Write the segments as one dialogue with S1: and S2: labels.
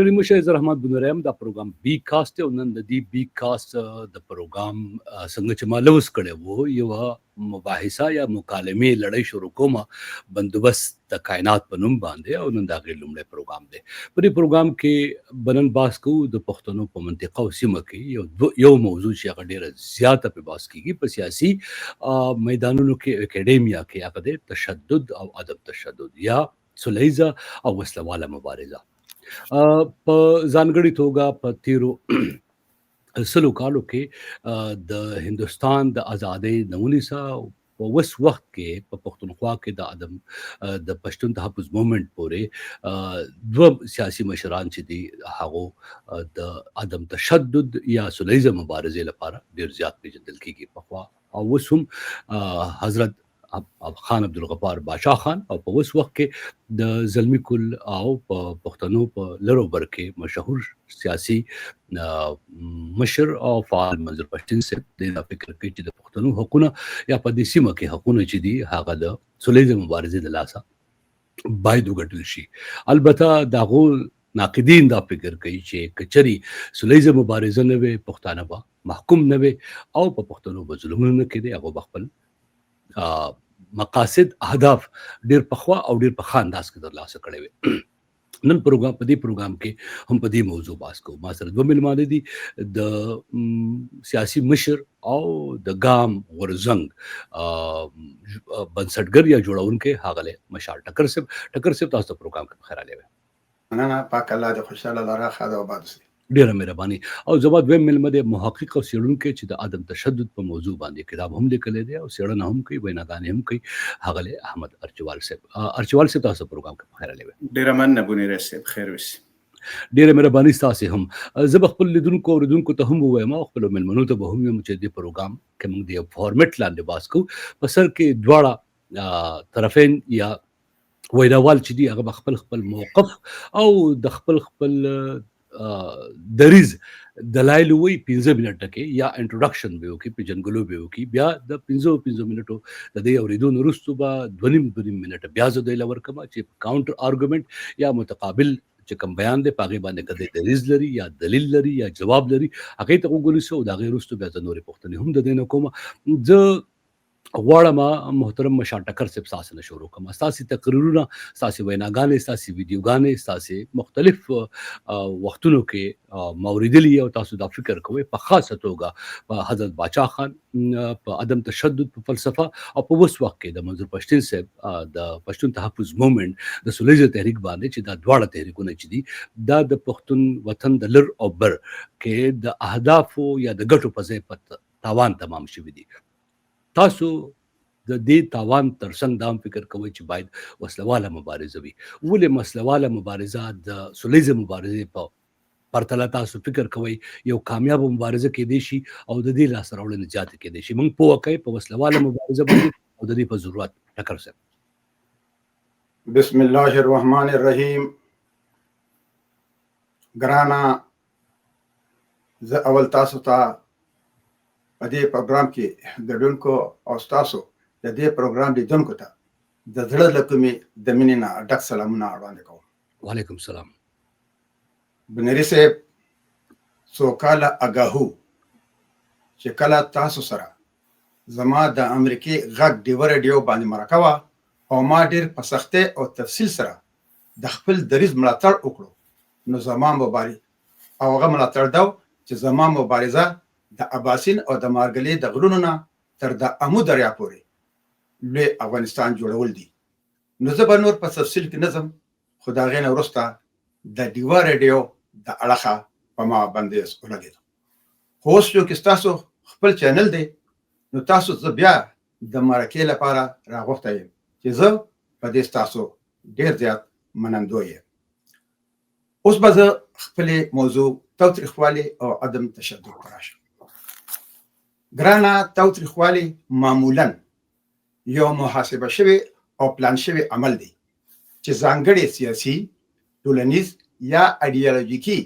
S1: ستړي مشه زه رحمت بن رحیم دا پروګرام بی کاست او نن د دې بی کاست د پروګرام څنګه چې ما لوس کړی وو یو مباحثه یا مکالمه لړۍ شروع کومه بندوبست د کائنات په نوم باندې او نن دا غیر لومړی پروګرام دی. په دې پروګرام کې بنن باس کوو د پښتنو په منطقه او سیمه کې یو موضوع چې هغه ډیره زیاته په باس کېږي په سیاسي میدانونو کې اکیډمیا کې هغه د تشدد او عدم تشدد یا سولیزه او وسلواله مبارزه په ځانګړي توګه په تیرو سلو کالو کې د هندوستان د ازادۍ نونیسه په وس وخت کې په پښتونخوا کې د پښتون تحفظ موومنت پورې دوه سیاسي مشران چې دي هغه د عدم تشدد یا سولیزه مبارزې لپاره ډیر زیات پیژندل کیږي پخوا او اوس هم حضرت خان عبدالغفار بادشاه خان او په اوس وخت کې د زلمی کل او په پښتنو په لرو بر کې مشهور سیاسي مشر او فعال منظور پښتون صاحب د فکر کوي چې د پښتنو حقوقونه یا په دې سیمه کې حقوقونه چې دي هغه د سولیزه مبارزې د لاسه باید وګټل شي. البته دغه ناقدین دا فکر کوي چې کچري سولیزه مبارزه نه وي پښتانه به محکوم نه وي او په پښتنو به ظلمونه نه کېدي هغه خپل مقاصد اهداف ډیر پخوا او ډیر په خانداس کې ترلاسه کړي وي. نن پروګرام په دې پروګرام کې هم په دې موضوع باس کوو. ما سره دوه ملمانه دي د سیاسي مشر او د ګام غورزنګ بنسټګر یا جوړونکي هغه مشال ټکر صاحب تاسو ته پروګرام کې خیر علي.
S2: مننه پاک الله دې خوشاله لاره خاله آباد شي.
S1: ډیره مهرباني. او زما دویم ملمه د محقق او څېړونکی چې د عدم تشدد په موضوع باندې کتاب هم لیکلی دی او څېړنه هم کوي ویناګانې هم کوي هغه احمد ارچوال صاحب تاسو پروګرام کې خیر علي.
S2: ډیره مننه بونیر صاحب خیر وشي.
S1: ډیره مهرباني تاسو هم زه خپل لیدونکو اوریدونکو ته هم وایم او خپل ملمنو ته به هم یم چې د پروګرام کې موږ د فارمیټ لاندې باس کوو په سر کې دواړه طرفین یا ویناوال چې دي هغه خپل موقف او د خپل دریز دلایل وی 15 منټه کې یا انټروډکشن به وکي په جنګلو به وکي بیا د 15 منټو د دې اوریدون وروسته به 2 منټه بیا زه د لور کما چې کاونټر آرګومنت یا متقابل چې کوم بیان دی پاغه باندې کده دریز لري یا دلیل لري یا جواب لري هغه ته وګورئ سو دا غیر وروسته بیا د نورې پښتنې هم د دینه کوم زه غواړم محترم مشال ټکر صاحب تاسو نه شروع کوم. تاسو تقریرونه تاسو ویناګانې تاسو ویډیوګانې تاسو مختلف وختونو کې موریدلی او تاسو دا فکر کوئ په خاصه توګه په حضرت بادشاه خان په عدم تشدد په فلسفه او په اوس وخت کې د منظور پښتون صاحب د پښتون تحفظ موومنت د سولیزه تحریک باندې چې دا دواړه تحریکونه چې دي دا د پښتون وطن د لر او بر کې د اهدافو یا د ګټو په ځای په تاوان تمام شوی دي. تاسو د دې تاوان ترڅنګ دا فکر کوئ چې باید وسلواله مبارزه وي. ولې وسلواله مبارزه د سولیزه مبارزې په پرتله تاسو فکر کوئ یو کامیاب مبارزه کې دی شي او د دې لاس راوړنې زیات کې دی شي؟ موږ په واقع په وسلواله مبارزه باندې او د دې په ضرورت ټکر صاحب.
S2: بسم الله الرحمن الرحیم. ګرانا زه اول تاسو ته په دې پروګرام کې ګډونکو او تاسو د دې پروګرام لیدونکو ته د زړه له کومې د مینې نه ډک سلامونه وړاندې کوم.
S1: وعلیکم السلام.
S2: بنری صاحب سوکاله اگاهو چې کله تاسو سره زما د امریکای غږ ډیو رادیو باندې مرکه وه او ما ډیر په سختۍ او تفصیل سره د خپل دریځ ملاتړ وکړو نو زما مبارزه او هغه ملاتړ دا چې زما مبارزه د اباسین او د مارګلې د غرونو نه تر د امو دریا پورې لوی افغانستان جوړول دي. نو زه به نور په تفصیل کې نظم خو د هغې نه وروسته د ډیوا رادیو د اړخه په ما باندې ولګېدو. خو اوس یو کې ستاسو خپل چینل دی نو تاسو زه بیا د مرکې لپاره راغوښتی یم چې زه په دې ستاسو ډېر زیات منندوی یم. اوس به زه خپلې موضوع تاوتریخوالي او عدم تشدد ته راشم. ګرانه تاوتریخوالی معمولا یو محاسبه شوی او پلان شوی عمل دی چې ځانګړي سیاسي ټولنیز یا ایډیالوژیکي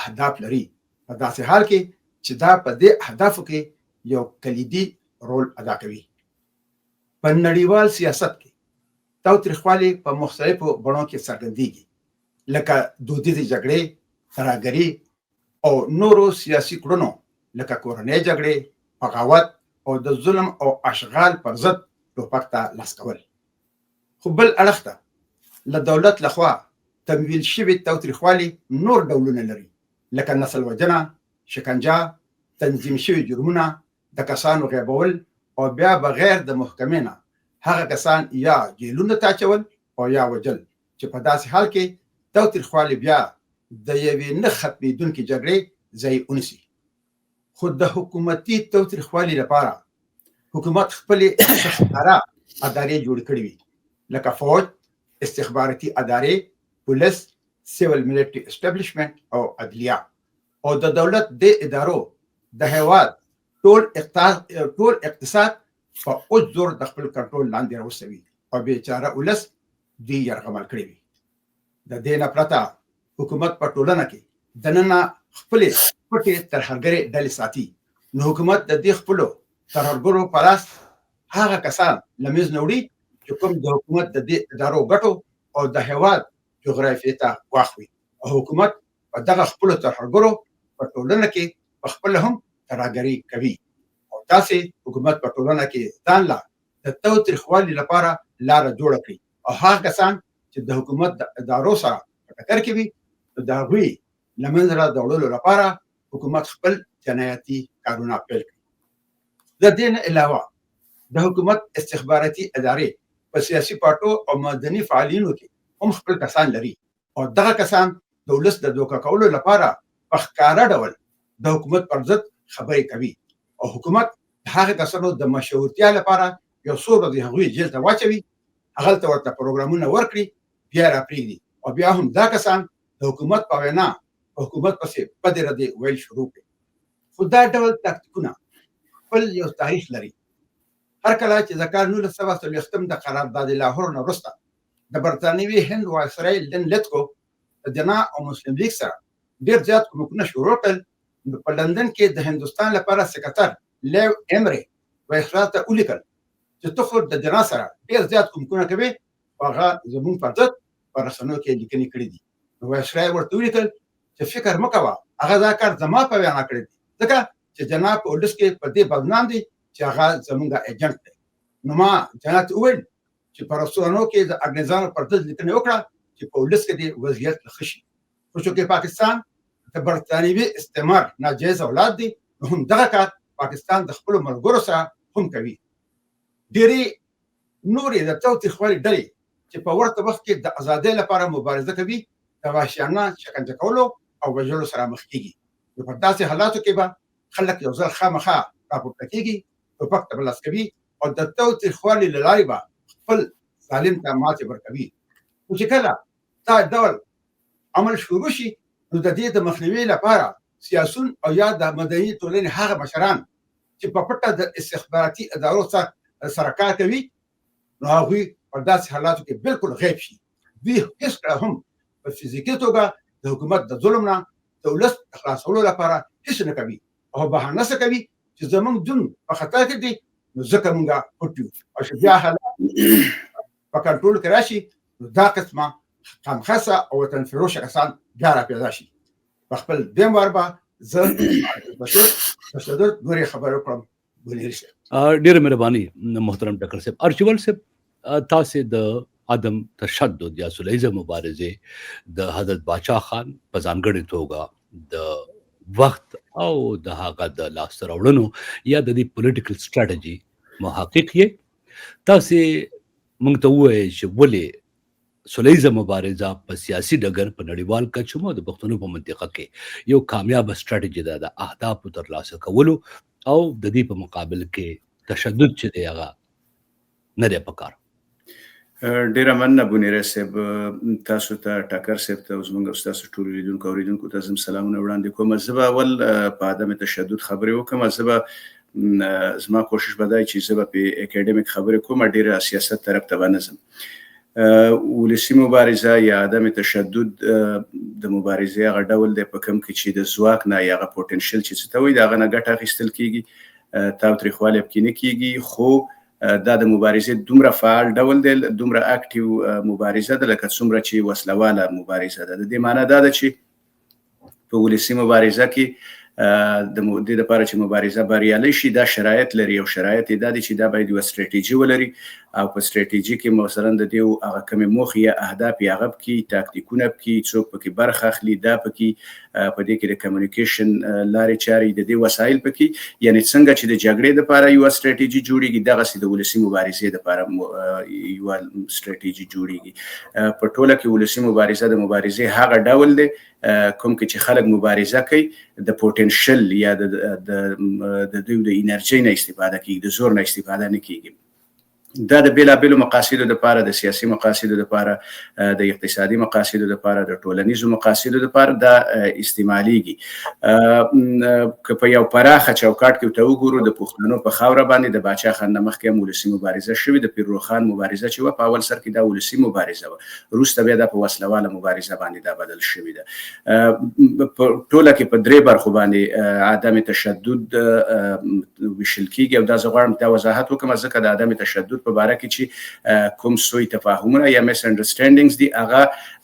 S2: اهداف لري په داسې حال کې چې دا په دې اهدافو کې یو کلیدي رول ادا کوي. په نړیوال سیاست کې تاوتریخوالی په مختلفو بڼو کې څرګندېږي لکه دودیزې جګړې ترهګري او نورو سیاسي کړنو لکه کورنۍ جګړې، بغاوت او د ظلم او اشغال پر ضد ټوپک ته لاس کول. خو بل اړخ ته له دولت لخوا تمویل شوي تاوتریخوالي نور ډولونه لري، لکه نسل وژنه، شکنجه، تنظیم شوي جرمونه، د کسانو غیبول او بیا بغیر د محکمې نه هغه کسان یا جیلونو ته اچول او یا وژل، چې په داسې حال کې تاوتریخوالي بیا د یوې نه ختمېدونکې جګړې ځای ونیسي. خو د حکومتي تاوتریخوالي لپاره حکومت خپلې استخباره ادارې جوړې کړې وي، لکه فوج، استخباراتي ادارې، پولیس، سیول ملټري اسټابلیشمنټ او عدلیه. او د دولت د ادارو د هیواد ټول اقتصاد په اوج زور د خپل کنټرول لاندې راوستوي او بیچاره ولس دوی یرغمل کړی وي. د دې نه پرته حکومت په ټولنه کې دننه خپلې پټې ترهګرې ډلې ساتي، نو حکومت د دې خپلو ترهګرو په لاس هغه کسان له منځه نه وړي چې کوم د حکومت د دې ادارو ګټو او د هیواد جغرافیې ته واخلي. او حکومت په دغه خپلو ترهګرو په ټولنه کې په خپله هم ترهګري کوي. او تاسې حکومت په ټولنه کې ځان له د تاوتریخوالي لپاره لاره جوړه کړي او هغه کسان چې د حکومت د ادارو سره په ټکر کې وي د هغوی له منځه د وړلو لپاره حکومت خپل جنایتي کارونه پیل کړي. د دې نه علاوه د حکومت استخباراتي ادارې په سیاسي پارټو او مدني فعالینو کې هم خپل کسان لري او دغه کسان د ولس د دوکه کولو لپاره په ښکاره ډول د حکومت پر ضد خبرې کوي او حکومت د هغه کسانو د مشهورتیا لپاره یو څو ورځې هغوی جیل ته واچوي، هغلته ورته پروګرامونه ورکړي، بیا راپرېږدي او بیا هم دا کسان د حکومت په وینا حکومت پسې بدې ردې ویل شروع کړي. خو دا ډول تاکتیکونه خپل یو تاریخ لري. هر کله چې د کال 1940 د قرارداد لاهور نه وروسته د برطانوي هند وایسرای لن لیتکو د جنا او مسلم لیگ سره ډېر زیات کومکونه شروع کړل، نو په لندن کې د هندوستان لپاره سکرټر لیو ایمري وایسرای ته ولیکل چې ته خو د جنا سره ډېر زیات کومکونه کوې او هغه زموږ پر ضد په رسنیو کې لیکنې کړي دي. نو وایسرای ورته ولیکل چې فکر مه کوه، هغه دا کار زما په وینا کړی دی، ځکه چې جنا په ولس کې په دې بدنام دی چې هغه زموږ ایجنټ دی. نو ما جنا ته وویل چې په رسنیو کې د انګریزانو پر ضد لیکنې وکړه چې په ولس کې دې وضعیت ښه شي. خو چې پاکستان د برطانوي استعمار ناجایز اولاد دی، نو هم دغه کار پاکستان د خپلو ملګرو سره هم کوي. ډېرې نورې د تاوتریخوالي ډلې چې په ورته وخت کې د ازادۍ لپاره مبارزه کوي د وحشیانه شکنجه کولو او وژلو سره مخ کېږي. نو په داسې حالاتو کې به خلک یو ځل خامخا راپورته کېږي، ټوپک ته به لاس کوي او د تاوتریخوالي له لارې به خپل ظالم ته ماتې ورکوي. خو چې کله دا ډول عمل شروع شي، نو د دې د مخنیوي لپاره سیاسون او یا د مدني ټولنې هغه مشران چې په پټه د استخباراتي ادارو سره کار کوي، نو هغوی په داسې حالاتو کې بالکل غیب شي. دوی هېڅکله هم په فزیکي توګه د حکومت د ظلم نه د ولس د خلاصولو لپاره هېڅ نه کوي او بهانه څه کوي چې زموږ جون په خطر کې دی، نو ځکه موږ پټ یو او چې بیا حالات په کنټرول کې راشي، نو دا قسمه خامخصه او وطن فروشه کسان بیا راپیدا شي. په خپل دیم وار به زه بشیر نورې خبرې وکړم.
S1: ډېره مهرباني محترم ټکر صاحب. ارچیول صاحب، تاسې د عدم تشدد یا سولیزه مبارزې د حضرت باچا خان په ځانګړې توګه د وخت او د هغه د لاسته راوړنو یا د دې پولیټیکل سټراټجي محقق یې. تاسې موږ ته ووایئ چې ولې سولیزه مبارزه په سیاسي ډګر په نړیوال کچه او د پښتنو په منطقه کې یو کامیابه سټراټجي ده د اهدافو ترلاسه کولو، او د دې په مقابل کې تشدد چې دی هغه نه دی پکار.
S3: ډیره مننه بونیره صاحب، تاسو ته ټکر صاحب ته زموږ ستاسو ټول لیدونکو اوریدونکو ته زم سلامونه وړاندې کوم. زه به اول په عدم تشدد خبرې وکړم. زه به زما کوشش به دی چې زه به په اکیډمیک خبرې کوم، ډیره سیاست طرف ته به نه ځم. ولسي مبارزه یا عدم تشدد د مبارزې هغه ډول دی په کوم کې چې د ځواک نه یا هغه پوټنشل چې څه ته وایي د هغه نه ګټه اخیستل کېږي، تاوتریخوالی پکې نه کېږي، خو دا د مبارزې دومره فعال ډول دی، دومره اکټیو مبارزه ده لکه څومره چې وسله واله مبارزه ده. د دې معنی دا ده چې په ولسي مبارزه کې د دې لپاره چې مبارزه بریالۍ شي دا شرایط لري او شرایط یې دا دي چې دا باید یوه ستراتیژي ولري او په ستراتیژي کې مثلا د دې هغه کومې موخې یا اهداف یې هغه پکې تاکتیکونه پکې څوک پکې برخه اخلي دا پکې په دې کې د کمیونیکیشن لارې چارې د دې وسایل پکې یعنې څنګه چې د جګړې دپاره یوه ستراتیژي جوړېږي دغسې د ولسي مبارزې دپاره یوه ستراتیژي جوړېږي په ټوله کې ولسي مبارزه د مبارزې هغه ډول دی کوم کې چې خلک مبارزه کوي د پوتنشل یا د دوی د انرژۍ نه استفاده کوي د زور نه استفاده نه کیږي دا د بیلابیلو مقاصدو لپاره د سیاسي مقاصدو لپاره د اقتصادي مقاصدو لپاره د ټولنیزو مقاصدو لپاره دا استعمالیږي که په یو پراخه چوکاټ کې ورته وګورو د پښتنو په خاوره باندې د باچا خان نه مخکې هم ولسي مبارزه شوې د پیرروخان مبارزه چې وه په اول سر کې دا ولسي مبارزه وه وروسته بیا دا په وسلواله مبارزه باندې دا بدل شوې ده په ټوله کې په درې برخو باندې عدم تشدد ویشل کیږي او دا زه غواړم دا وضاحت وکړم ځکه د عدم تشدد په باره کې چې کوم سوء تفاهمونه یا میس انډرسټینډینګز دي هغه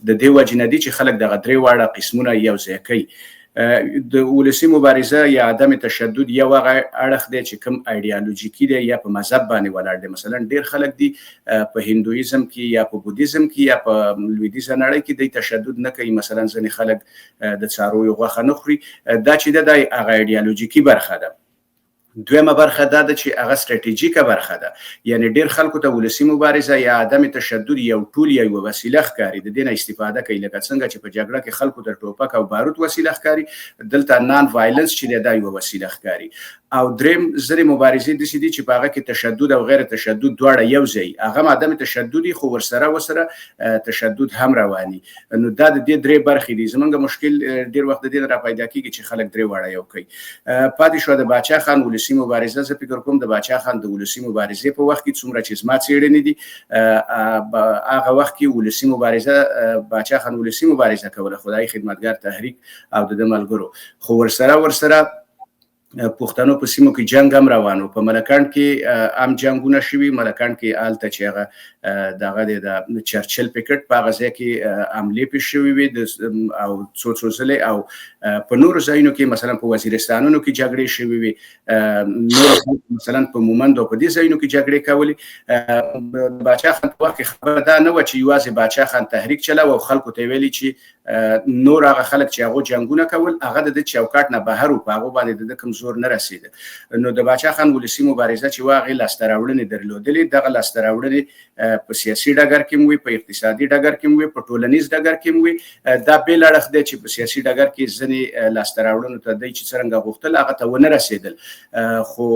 S3: د دې وجې نه دي چې خلک دغه درې واړه قسمونه یو ځای کوي د ولسي مبارزه یا عدم تشدد یو هغه اړخ دی چې کوم ایډیالوژیکي دی یا په مذهب باندې ولاړ دی مثلا ډېر خلک دي په هندویزم کې یا په بودیزم کې یا په لویدیځه نړۍ کې دی تشدد نه کوي مثلا ځینې خلک د څارویو غوښه نه خوري دا چې ده هغه ایډیالوژیکي برخه ده دویمه برخه دا ده چې هغه ستراتیژیکه برخه ده یعنی ډېر خلکو ته ولسي مبارزه یا عدم تشدد یو ټول یا یوه وسیله ښکاري د دې نه استفاده کوي لکه څنګه چې په جګړه کې خلکو ته ټوپک او بارود وسیله ښکاري دلته نان وایلنس چې دی دا یوه وسیله ښکاري او دریم ځینې مبارزې داسې دي چې په هغه کې تشدد او غیر تشدد دواړه یو ځای هغه هم عدم تشدد خو ورسره تشدد هم رواني نو دا د دې درې برخې دي زموږ مشکل ډېر وخت د دې نه راپیدا کېږي چې خلک درې واړه یو کوي پاتې شوه د باچا خان ولسي مبارزه زه فکر کوم د باچا خان د ولسي مبارزې په وخت کې څومره چې زما څېړنې دي هغه وخت کې ولسي مبارزه باچا خان ولسي مبارزه کوله خدای خدمتګار تحریک او د ده ملګرو خو ورسره پښتنو په سیمو کې جنگ هم روانو په ملکانډ کې هم جنګونه شوي ملکانډ کې هلته چې هغه دغه د چرچل پکټ په هغه ځای کې حملې پېښ شوي وې او څو ځلې او په نورو ځایونو کې مثلا په وزیرستانونو کې جګړې شوي وې نور مثلا په مومند او په دې ځایونو کې جګړې کولې باچا خان په وخت کې خبره دا نه وه چې یوازې باچا خان تحریک چلاوه او خلکو ته ویلي چې نور هغه خلک چې هغو جنګونه کول هغه د ده چوکاټ نه بهر و په هغو باندې د ده کوم زور نه رسېده نو د باچا خان ولسي مبارزه چې وه هغې لاسته راوړنې درلودلې دغه لاسته راوړنې په سیاسي ډګر کې هم وي په اقتصادي ډګر کې هم وي په ټولنیز ډګر کې هم وي دا بېل اړخ دی چې په سیاسي ډګر کې ځینې لاسته راوړنو ته دی چې څرنګه غوښتل هغه ته ونه رسېدل خو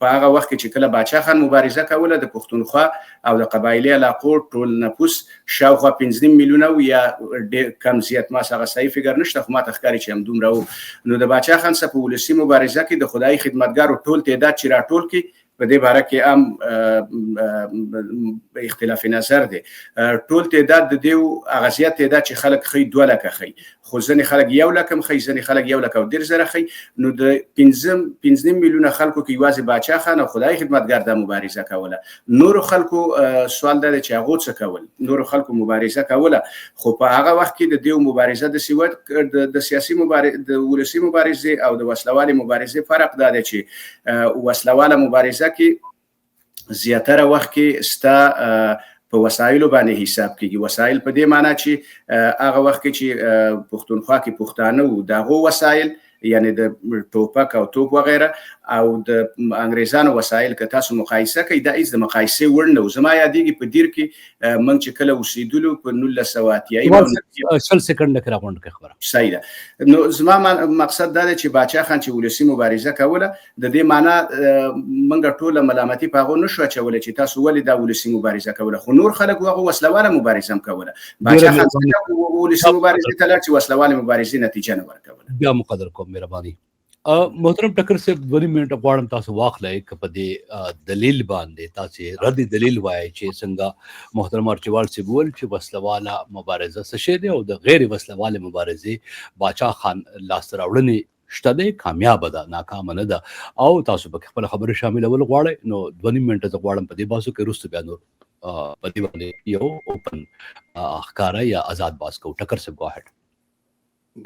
S3: په هغه وخت کې چې کله باچا خان مبارزه کوله د پښتونخوا او د قبایلي علاقو ټول نفوس شاوخوا 15 میلیونه یا ډېر کم زیات ما هغه صحیح فګر نشته خو ماته ښکاري چې همدومره و نو د باچا خان څخه په ولسي مبارزه کې د خدای خدمتګارو ټول تعداد چې راټول کړي په دې باره کې هم اختلاف نظر دی ټول تعداد د دې هغه زیات تعداد چې خلک ښیي 2 لکه ښیي خو ځینې خلک 1 لک هم ښیي ځینې خلک 1 لک او 1.5 زره ښیي نو د 15 میلیونه خلکو کې یوازې باچا خان او خدای خدمتګار دا مبارزه کوله نورو خلکو سوال دا دی چې هغو څه کول نورو خلکو مبارزه کوله خو په هغه وخت کې د دې مبارزه د سیاسي مبارزه د ولسي مبارزې او د وسلوالې مبارزې فرق دا دی چې وسلواله مبارزه کې زیاتره وخت کې ستا په وسایلو باندې حساب کېږي وسایل په دې معنی چې هغه وخت کې چې پښتونخوا کې پښتانه وو د هغو وسایل یعنی د ټوپک او توپ وغیره او د انګریزانو وسایل که تاسو مقایسه کوئ دا هیڅ د مقایسې وړ نه و زما یادېږي په دیر کې موږ چې کله اوسېدلو په 1980
S1: شل سکنډه کې راغونډ کې خبره
S3: صحیح ده نو زما مقصد دا دی چې باچا خان چې ولسي مبارزه کوله د دې معنی موږ ټوله ملامتي په هغو نشو اچولی چې تاسو ولې دا ولسي مبارزه کوله خو نور خلک هغو وسلواله مبارزه هم کوله باچا خان ولسي مبارزې ته لاړ چې وسلواله مبارزې نتیجه نه ورکوله
S1: بیا مقدر کوم مهرباني محترم ټکر صاحب 2 منټه غواړم تاسو واخلئ که په دې دلیل باندې تاسو ردي دلیل وایي چې څنګه محترم ارچوال صاحب وویل چې وسلواله مبارزه څه شی دی او د غیر وسلواله مبارزې باچا خان لاسته راوړنې شته دی کامیابه ده ناکامه نه ده او تاسو په خپله خبره شاملول غواړئ نو 2 منټه زه غواړم په دې باسو کې وروسته بیا نور په دې باندې یو اوپن ښکاره یا آزاد باس کوو ټکر صاحب go ahead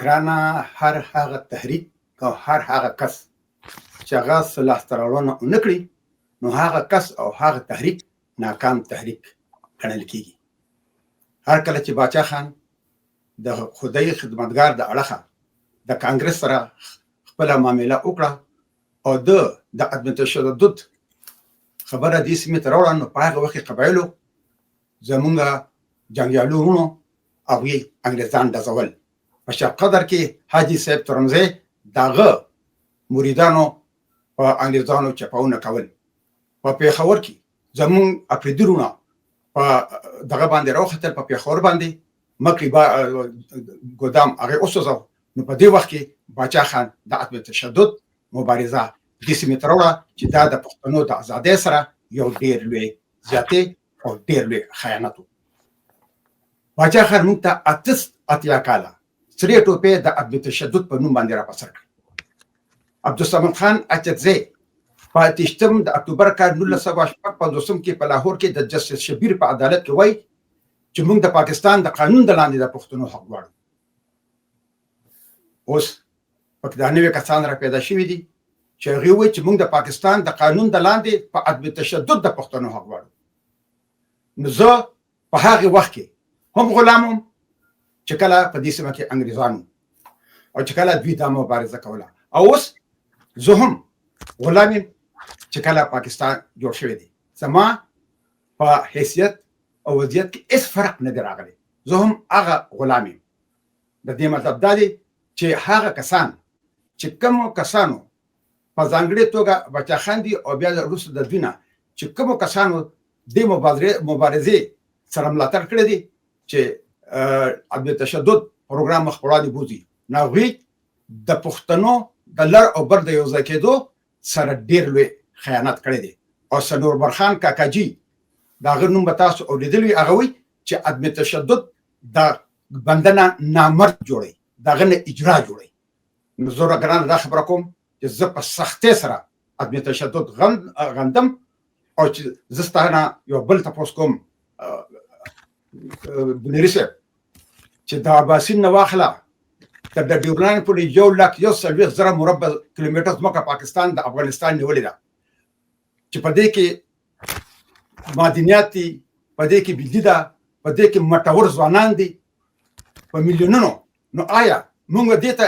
S2: ګرانه هر هغه تحریک او هر هغه کس چې هغه څه لاسته راوړنه ونه کړي نو هغه کس او هغه تحریک ناکام تحریک ګڼل کېږي. هر کله چې باچا خان د خدای خدمتګار د اړخه د کانګرس سره خپله معامله وکړه او د عدم تشدد خبره دې سیمې ته راوړه نو په هغه وخت کې قبایلو زمونږ جنګیالو وروڼو هغوی انګریزان ډزول. په شرق قدر کې حاجي صاحب ترمزی د هغه مریدانو په انګریزانو چپاونه کول. په پېښور کې زمونږ اپرېدي وروڼه په دغه باندې راوختل، په پېښور باندې مکري ګودام هغې وسوځاو. نو په دې وخت کې باچا خان د عدم تشدد مبارزه دې سیمې ته راوړه چې دا د پښتنو د ازادۍ سره یو ډېر لوی زیاتې او ډېر لوی خیانت و. باچا خان موږ ته اتیا کاله سرې ټوپې د عدم تشدد په نوم باندې راپسر کړ. عبدالصمد خان اچکزی په 28 د اکتوبر کال 1956 کې په لاهور کې د جسټس شبیر په عدالت کې وایي چې موږ د پاکستان د قانون د لاندې د پښتنو حق غواړو. اوس پکې دا نوي کسان را پیدا شوي دي چې هغوی وایي چې موږ د پاکستان د قانون د لاندې په عدم تشدد د پښتنو حق غواړو. نو زه په هغې وخت کې هم غلام وم چې کله په دې سیمه کې انګریزان او چې کله دوی دا مبارزه کوله، او اوس زه هم غلام یم چې کله پاکستان جوړ شوی دی. زما په حیثیت او وضعیت کې هیڅ فرق نه دی راغلی. زه هم هغه غلام یم. د دې مطلب دا دی چې هغه کسان چې کومو کسانو په ځانګړې توګه باچا خان دي او بیا وروسته د دوی نه چې کومو کسانو دې مبارزې سره ملاتړ کړی دی چې عدم تشدد پروګرام مخ په وړاندې بوځي، نو هغوی د پښتنو د لر او بر د یو ځای کېدو سره ډېر لوی خیانت کړی دی. او سنور خان کاکاجي د هغه نوم به تاسو اورېدلی وي. هغه وایي چې عدم تشدد د بندنه نامرد جوړوي، د هغه نه اجرا جوړوي. نو زه ګرانه دا خبره کوم چې زه په سختۍ سره عدم تشدد غندم او چې زه ستا نه یو بل تپوس کوم بنیري صاحب چې د اباسین نه واخله د ډیورنډ پورې 1,40,000 مربع کیلومتر ځمکه پاکستان د افغانستان نیولې ده چې په دې کې معدنیات دي، په دې کې بجلي ده، په دې کې مټور ځوانان دي په میلیونونو. نو آیا موږ دې ته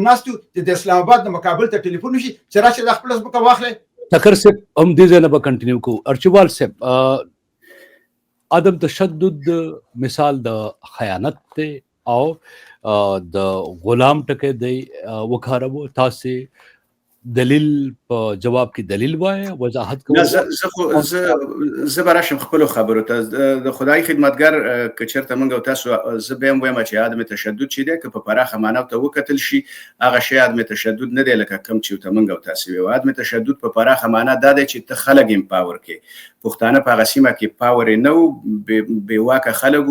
S2: ناستو چې د اسلام آباد د مقابل ته ټلیفون وشي چې راشي د خپله ځمکه واخلئ؟
S1: ټکر صاحب هم دې ځای نه به کنټینیو کوو. ارچیوال صاحب، عدم تشدد مثال د خیانت دی او د غلام ټکی دی وکاروو. تاسې دلیل په جواب کې دلیل وایي، وضاحت کوئ.
S3: زه به راشم خپلو خبرو ته. د خدای خدمتګار که چېرته موږ او تاسو، زه بیا هم وایم چې عدم تشدد چې دی که په پراخه معنا ورته وکتل شي هغه شی عدم تشدد نه دی لکه کوم چې ورته موږ او تاسو وایو. عدم تشدد په پراخه معنا دا دی چې ته خلک امپاور کړې. پښتانه په هغه سیمه کې پاور یې نه و، بې واکه خلک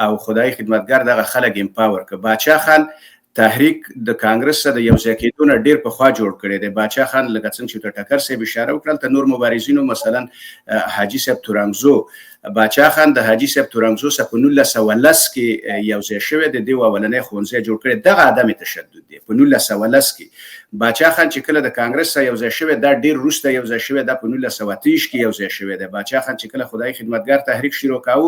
S3: او خدای خدمتګار دغه خلک امپاور کړه. باچا خان تحریک د کانګرس سره د یو ځای کېدو نه ډېر پخوا جوړ کړی دی. باچا خان لکه څنګه چې ته ټکر صاحب اشاره وکړل ته نور مبارزینو مثلا حاجي صاحب تورنګزو، باچا خان د حاجي صاحب تورنګزو سره په 1910 کې یو ځای شوی دی. دوی اولنی ښوونځی جوړ کړی. دغه عدم تشدد دی. په 1910 کې باچا خان چې کله د کانګرس سره یو ځای شوی دا ډېر وروسته یو ځای شوی، دا په 1923 کې یو ځای شوی دی. باچا خان چې کله خدای خدمتګار تحریک شروع کاوه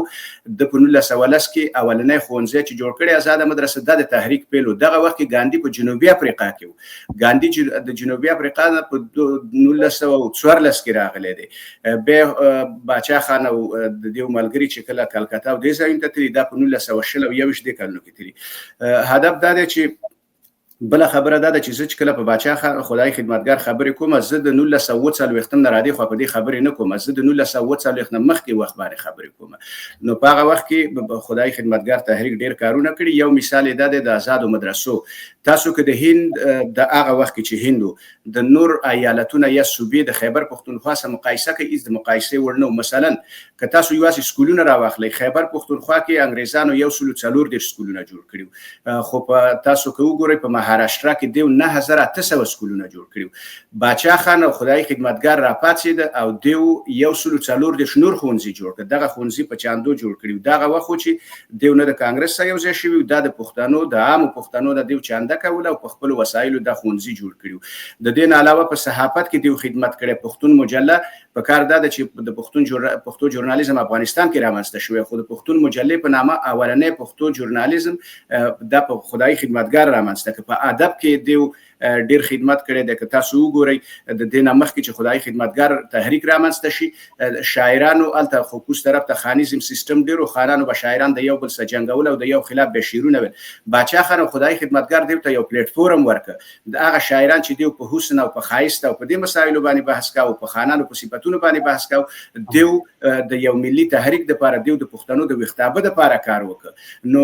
S3: د په 1910 کې اولنی ښوونځی چې جوړ کړی آزاده مدرسه د تحریک پیل و. دغه وخت کې ګاندي په جنوبي افریقا کې و. ګاندي چې د جنوبي افریقا نه په 1914 کې راغلی دی. بیا باچا خان او د دې ملګري چې کله کلکتا او دې ځایونو ته تللي دا په 1921 کلونو کې تللي. هدف دا دی چې بله خبره دا ده چې زه چې کله په باچا خدای خدمتګار خبرې کوم، زه د 1940 نه راځي خو په دې خبرې نه کوم، زه د 1940 نه مخکې وخت باندې خبرې کوم. نو په هغه وخت کې خدای خدمتګار تحریک ډېر کارونه کړي. یو مثال یې دا دی د آزادو مدرسو. تاسو که د هند د هغه وخت کې چې هندو د نور ایالتونه یا صوبې د خیبر پښتونخوا سره مقایسه کوي، هېڅ د مقایسې وړ نه و. مثلا که تاسو یوازې سکولونه راواخلئ، خیبر پښتونخوا کې انګریزانو 140 سکولونه جوړ کړي، خو په تاسو که وګورئ په مهاراشټرا کې دیو 9800 سکولونه جوړ کړیو. باچا خان او خدای خدمتګار راپاتېد او دیو 140 نور ښوونځي جوړ کړ. دغه ښوونځي په چاندو جوړ کړیو. دغه وخت چې دیو نه د کانګرس سره یو ځای شوی، د پښتنو د عامو پښتنو د دیو چانده کول او په خپل وسایلو د ښوونځي جوړ کړیو. د دې علاوه په صحافت کې دیو خدمت کړي. پښتون مجله په کار ده چې د پښتو ژورنالیزم افغانستان کې رامنځته شوی، خو د پښتون مجلې په نامه اولنې پښتو ژورنالیزم د خدای خدمتګار رامنځته کړ. په ادب کې دیو ډیر خدمت کړي ده. که تاسو وګورئ د دې نه مخکې چې خدای خدمتګار تحریک رامنځته شي، شاعرانو الته خو کوس طرف ته خانیزم سیستم ډیرو خانانو به شاعران د یو بل سره جنګول او د یو خلاف به شعرونه ویل. باچا خان خدای خدمتګار دیو ته یو پلیټ فورم ورکړ. د هغه شاعران چې دیو په حسن او په ښایست او په دې مسایلو باندې بحث کاوه، په خانانو په صفاتونو باندې بحث کاوه، دیو د یو ملي تحریک د لپاره دیو د پښتنو د وختابه د لپاره کار وکړ. نو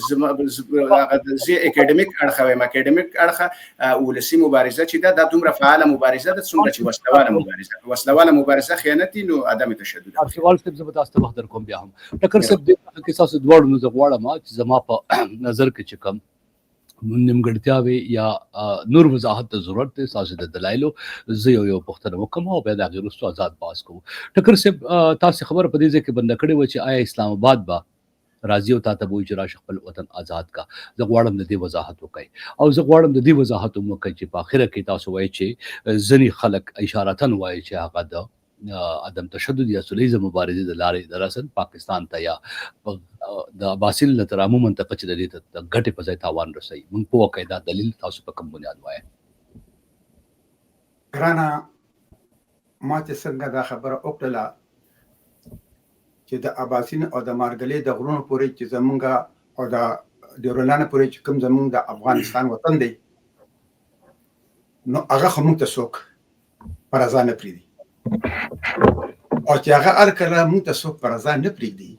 S3: زه اکیډمیک اړخ وایم، اکیډمیک اړخ ولسی مبارزه چې دا دومره فعاله مبارزه ده څومره چې وسلواله مبارزه خیانت نو عدم تشدد.
S1: ارشیوال صاحب زه به تاسو ته وخت درکوم بیا هم. ټکر صاحب د کې تاسو دواړو نو زه غواړم چې زما په نظر کې چې کوم نیمګړتیاوې یا نور وضاحت ته ضرورت دی تاسو د دلایلو زه یو پوښتنه وکم او بیا د هغې وروسته آزاد بحث کوو. ټکر صاحب تاسو خبره په دې ځای کې بنده کړې وه چې آیا اسلام آباد به راځي او تا ته به وایي چې راشه خپل وطن آزاد کا. زه غواړم د دې وضاحت وکړئ او زه غواړم د دې وضاحت هم وکړئ چې په آخره کې تاسو وایئ چې ځینې خلک اشارتن وایي چې هغه د عدم تشدد یا صلیزم مبارزې د لارې دراصل پاکستان ته یا د عباسیل نه تر عامو منطقه چې د دې ته ګټې په ځای تاوان رسوي. موږ پوه کړئ دا دلیل تاسو په کوم بنیاد وایئ؟
S2: ګرانه ما چې څنګه دا خبره وکړله چې د عباسین او د مارګلې د غرونو پورې چې زمونږ او د ډیورلانه پورې چې کوم زمونږ د افغانستان وطن دی، نو هغه خو موږ ته څوک په رضا نه پرېږدي. او چې هغه هر کله موږ ته څوک په رضا نه پرېږدي،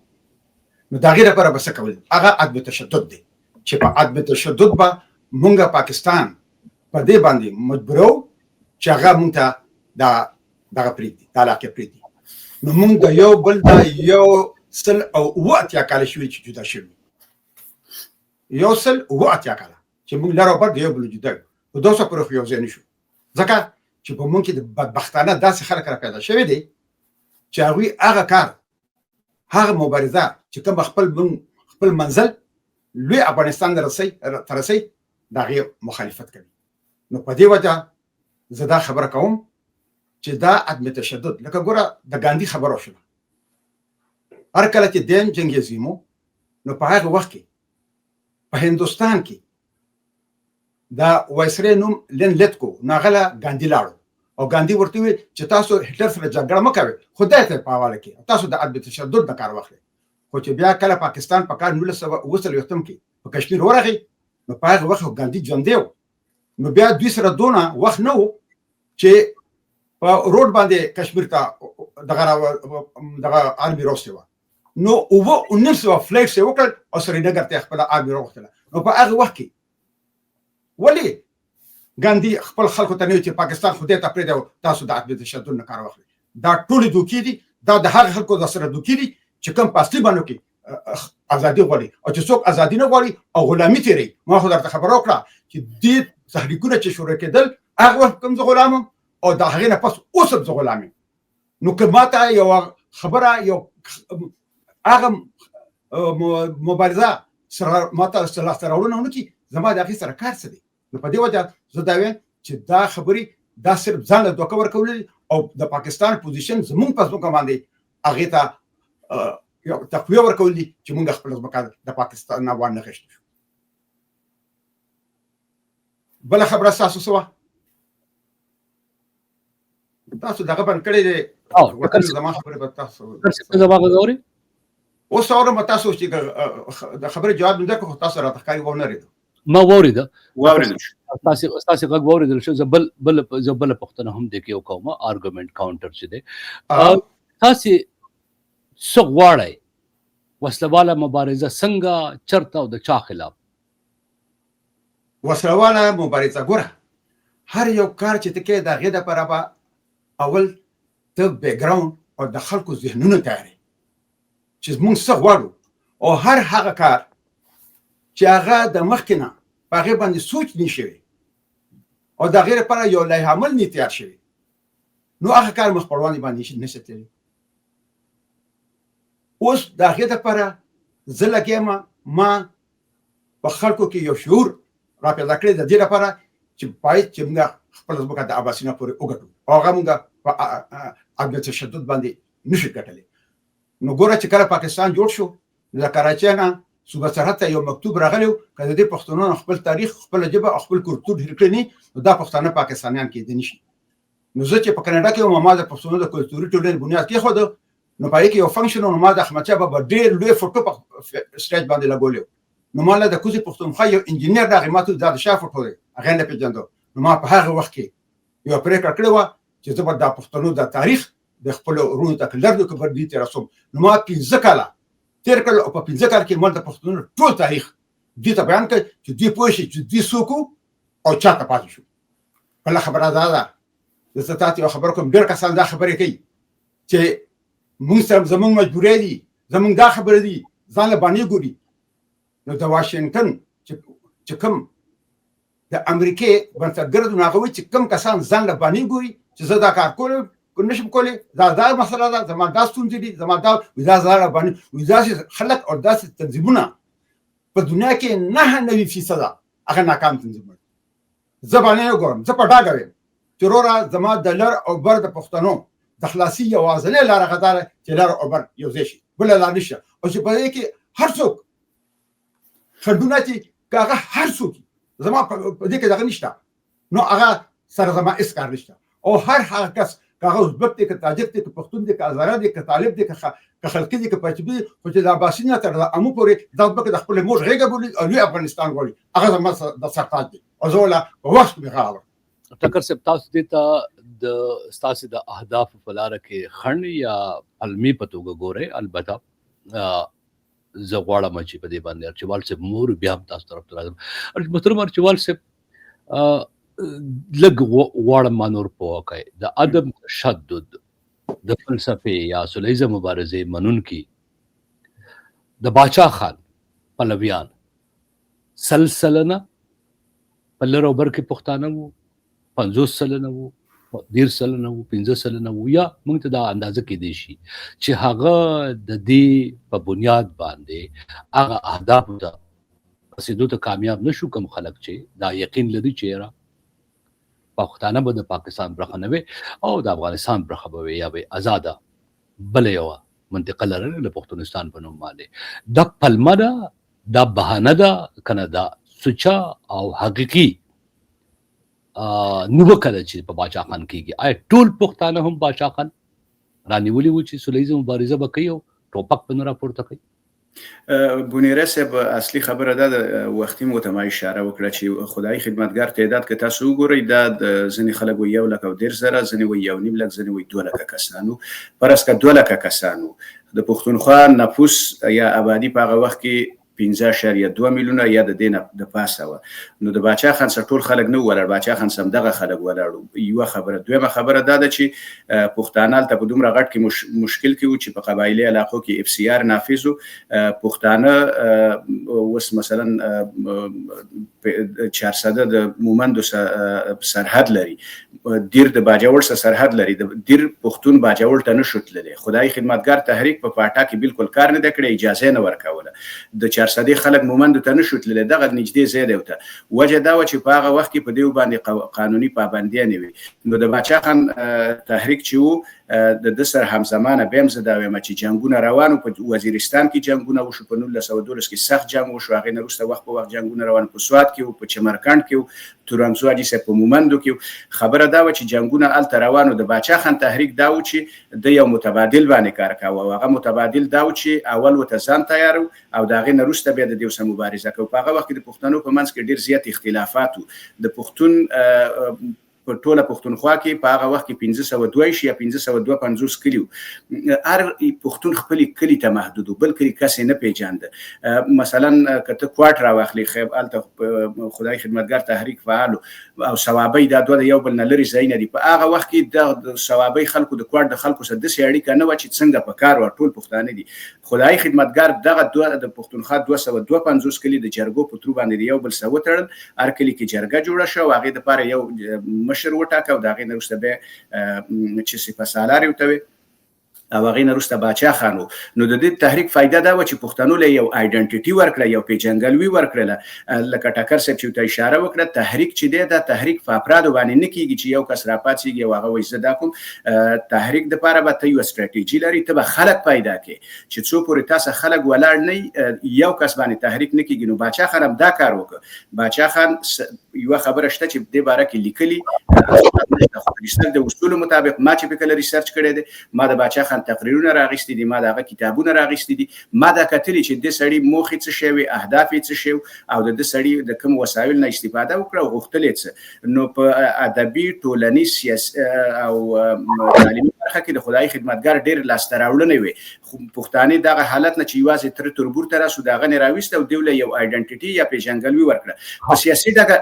S2: نو د هغې لپاره به څه کول؟ هغه عدم تشدد دی چې په عدم تشدد به موږ پاکستان په دې باندې مجبورو چې هغه موږ ته دغه پرېږدي، دا علاقې پرېږدي. نو موږ د یو بل د 180 کاله شوي چې جدا شوي، 180 کاله چې موږ لر او بر د یو بل جدا یو، په 200 پورې خو یو ځای نه شو. ځکه چې په موږ کې د بدبختانه داسې خلک را پیدا شوي دي چې هغوی هغه کار، هغه مبارزه چې کوم خپل منزل لوی افغانستان ته رسوي د هغې مخالفت کوي. نو په دې وجه زه دا خبره کوم چې دا عدم تشدد، لکه ګوره د ګاندي خبره شوه، هر کله چې دیم جنګیزي مو، نو په هغه وخت کې په هندوستان کې دا وایسرې نوم لین لیتکو ناغله ګاندي لاړو او ګاندي ورته وویل چې تاسو هټلر سره جګړه مه کوئ، خدای ته په حواله کې تاسو د عدم تشدد نه کار واخلئ. خو چې بیا کله پاکستان په کال 1948 کې په کشمیر ورغی، نو په هغه وخت ګاندي ژوندی و، نو بیا دوی سره دونه وخت نه و چې په روډ باندې کشمیر ته دغه آرمي راوستې وه. نو 1900 فلایټس یې وکړل او سرینګر ته خپله آرمي راوختله. نو په هغه وخت کې ولې ګاندي خپل خلکو ته نه ویل چې پاکستان خدای ته پرېږدئ، تاسو د عدم تشدد نه کار واخلئ؟ دا ټولې دوکې دي، دا د هغه خلکو د سره دوکې دي چې کوم په اصلي بڼو کې ازادي غواړي، او چې څوک ازادي نه غواړي او غلامي تېروي. ما خو درته خبره وکړه چې دې تحریکونه چې شروع کېدل هغه وخت کوم زه غلام یم او د هغې نه پس اوس هم زه غلام یم. نو که ما ته یو خبره یو هغه مبارزه سره ما ته لاسته راوړنه ونه کړي، زما د هغې سره کار څه دی؟ نو په دې وجه زه دا وایم چې دا خبرې دا صرف ځان له دوکه ورکول دي او د پاکستان پوزیشن زمونږ په ځمکه باندې هغې ته یو تقویه ورکول دي چې موږ خپله ځمکه د پاکستان نه وانغېښتو شو. بله خبره ستاسو څه وه؟ تاسو دغه بند کړی دی، زما خبرې به تاسو
S1: زما غږ اورئ؟
S2: اوس اورم تاسو چې د خبرې جواب مې درکړو، خو تاسو راته ښکاري ونه اورېده.
S1: ما واورېده،
S3: واورېدل شو،
S1: ستاسې غږ واورېدل شو. زه بله پوښتنه هم دې کې وکوم، آرګومنټ کاونټر چې دی. تاسې څه غواړئ؟ وسله مبارزه څنګه، چرته او د چا خلاف؟
S2: وسله مبارزه ګوره، هر یو کار چې ته کوې د هغې دپاره به اول ته بیکګراوند او د خلکو ذهنونه تیارې چې موږ څه غواړو، او هر هغه کار چې هغه د مخکې نه په هغې باندې سوچ نه شوی او د هغې لپاره یو لایحه عمل نه تیار شوی، نو هغه کار مخ پر وړاندې باندې نشي تللی. اوس د هغې دپاره زه لګیا یم، ما په خلکو کې یو شعور را پیدا کړی د دې لپاره چې باید چې موږ خپله ځمکه د اباسینا پورې وګټو او هغه موږ په عدم تشدد باندې نشو ګټلی. نو ګوره چې کله پاکستان جوړ شو، د کراچۍ نه صوبه سرحد ته یو مکتوب راغلی و که د دې پښتنو خپل تاریخ، خپله ژبه او خپل کلتور هېر کړی نه، نو دا پښتانه پاکستانیان کېدی نشي. نو زه چې په کاناډا کې وم، ما د پښتنو د کلتوري ټولنې بنیاد کېښوده، نو په هغې کې یو فنکشن و، نو ما د احمدشاه بابا ډېر لوی فوټو په سټیج باندې لګولی و. نو ما له د کوزې پښتونخوا یو انجینر راغی، ما ته دا د شا فوټو دی، هغه نه پېژانده. نو ما په هغه وخت کې یو پرېکړه کړې وه چې زه به دا پښتنو د تاریخ د خپلو وروڼو ته لرلو کې به دوی ته رسوم. نو ما 15 کاله تېر کړل او په 15 کال کې ما د پښتنو ټول تاریخ دوی ته بیان کړ چې دوی پوه شي چې دوی څوک او چا ته پاتې شو. بله خبره دا ده، زه تاته یو خبره کوم، ډېر کسان دا خبرې کوي چې موږ سره زموږ مجبورۍ دي، زموږ دا خبره دي، ځان له باندې ګوري. نو د واشنګټن چې کوم د امریکې بنسټګر دي، نو هغه وایي چې کوم کسان ځان له باندې ګوري چې زه دا کار کولی نشم کولی، دا مسله ده، زما دا ستونزې دي، زما دا ځان له باندې داسې خلک او داسې تنظیمونه په دنیا کې 99% هغه ناکام تنظیمونه. زه باندې نه ګورم، زه په ډاګه ویم چې وروره زما د لر او بر د پښتنو د خلاصي یوازینۍ لاره هغه دا ده چې لر او بر یو ځای شي، بله لار نشته. او چې په دې کې هر څوک خنډونه چې که هغه هر څوک زما په دې کې دغه نشته، نو هغه سره زما هېڅ کار نشته. او هر هغه کس که هغه ازبک دی، که تاجک دی، که پښتون دی، که هزاره دی، که طالب دی، که خلقي دی، که پچبي دی، خو چې د اباسینا تر امو پورې دا ازبک د خپلې مور غېږه بولي او لوی افغانستان غواړي، هغه زما د سرتاج دی او زه وله په وخت کې غواړم.
S1: ټکر صاحب، تاسو دې ته ستاسو د اهدافو په لاره کې خنډ یا علمي په توګه ګورئ. البته زه غواړم چې په دې باندې ارچوال صاحب مور بیا هم تاسو طرف ته راځم. محترم ارچوال صاحب، لږ غواړم ما نور پوه کړئ د عدم تشدد د فلسفې یا سولیزه مبارزې منونکي د باچا خان پلویان 100 سلنه په لر او بر کې پښتانه وو، 50 سلنه وو، 10 سلنه وو، 15 سلنه وو، یا موږ ته دا اندازه کېدی شي چې هغه د دې په بنیاد باندې هغه اهدافو ته رسېدو ته کامیاب نشو. کوم خلک چې دا یقین لري چې یاره پښتانه به د پاکستان برخه نه وي او د افغانستان برخه به وي یا به آزاده بله یوه منطقه لرله د پښتونستان په نوم باندې، دا پلمه ده، دا بهانه ده که نه دا سوچه او حقیقي نیوکه ده چې په باچا خان کېږي؟ آیا ټول پښتانه هم باچا خان رانیولي وو چې سولیزه مبارزه به کوي او ټوپک به نه راپورته کوي؟
S3: بونیره صاحب، اصلي خبره ده، د وختي مو ته ما اشاره وکړه چې خدای خدمتګار تعداد که تاسو وګورئ، دا د ځینې خلک وایي 1,10,000، ځینې وایي 1.5 لک، ځینې وایي 2 لکه کسانو. فرض که 2 لکه کسانو د پښتونخوا نفوس یا آبادي په هغه وخت کې 15.2 میلیونه یا د دې نه د پاسه وه، نو د باچا خان سره ټول خلک نه ولاړ، باچا خان سره همدغه خلک ولاړو. یوه خبره. دویمه خبره دا ده چې پښتانه هلته په دومره غټ کې مشکل کې وو چې په قبایلي علاقو کې FCR نافظ وو. پښتانه اوس مثلا 400 د مومندو سرحد لري، دیر د باجوړ سره سرحد لري، د دیر پښتون باجوړ ته نشو تللی. خدای خدمتګار تحریک په پاټا کې بالکل کار نه دی کړی، اجازه نه ورکوله. د 400 خلک مومندو ته نشو تللی، دغه نږدې ځای دی ورته. وجه دا وه چې په هغه وخت کې په دې باندې قانوني پابندیانې وي. نو د باچا خان تحریک چې و د ده سره همزمانه بیا هم زه دا وایم چې جنګونه روان وو. په وزیرستان کې جنګونه وشو، په 1912 کې سخت جنګ وشو، هغې نه وروسته وخت په وخت جنګونه روان، په سوات کې وو، په چمرکنډ کې وو، تورنزو حاجي صاحب په مومندو کې وو. خبره دا وه چې جنګونه هلته روان وو. د باچا خان تحریک دا و چې د یو متبادل باندې کار کاوه، او هغه متبادل دا و چې اول ورته ځان تیارو او د هغې نه وروسته بیا د دې سره مبارزه کوو. په هغه وخت کې د پښتنو په منځ کې ډېر زیات اختلافات وو. د پښتون په ټوله پښتونخوا کې په هغه وخت کې 1522 یا 1552 کلی هر پښتون خپل کلی ته محدود بل کلی کس نه پیژاند مثلا کته کوارټ راوخلی خیب الته خدای خدمتګار تحریک فعال او ثوابي دا دوه یو بل نه لري زین دي په هغه وخت کې د ثوابي خلکو د کوارټ د خلکو سره د سیاړي کنه و چې څنګه په کار ور ټول پښتانه دي خدای خدمتګار دغه دوه د پښتونخوا 252 کلی د جرګو په تر باندې یو بل سره وتړل هر کلی کې جرګه جوړه شو هغه د پاره یو مشر وټاکو دا غي نرسته به چې سپه سالار وتوي او هغه نرسته باچا خانو نو د دې تحریک فائدہ دا و چې پښتنو له یو آیډنټیټي ورکړه یو پیژنګلوي ورکړه لکه ټاکر صاحب چې ته اشاره وکړه تحریک چې دی دا تحریک په افراد باندې نه کیږي چې یو کس راپاتېږي او هغه وایي زه دا کوم تحریک د پاره به ته یو استراتیژي لري ته به خلک پیدا کړي چې څو پورې تاسو خلک ولاړ نه یو کس باندې تحریک نه کیږي نو باچا خان هم دا کار وکړ باچا خان یو خبره شته چې د باره کې لیکلي د اصول مطابق ما چې په کله ریسرچ کړی دی ما د باچا خان تقریرونه راغستې دي ما دغه کتابونه راغستې دي ما دا کتلی چې د سړی موخې څه شوی اهداف څه شوی او د سړی د کوم وسایل نه استفاده وکړه او غوښتل څه نو په ادبي ټولنیز سیاسي او تعلیمي برخه کې د خدای خدمتګار ډېر لاسته راوړنې وي پښتانه دغه حالت نه چې یوازې تر تربور تر اسو دغه نه راويست او دوله یو آیډنټیټي یا پیژنګلوي ورکړه په سیاسي ډګر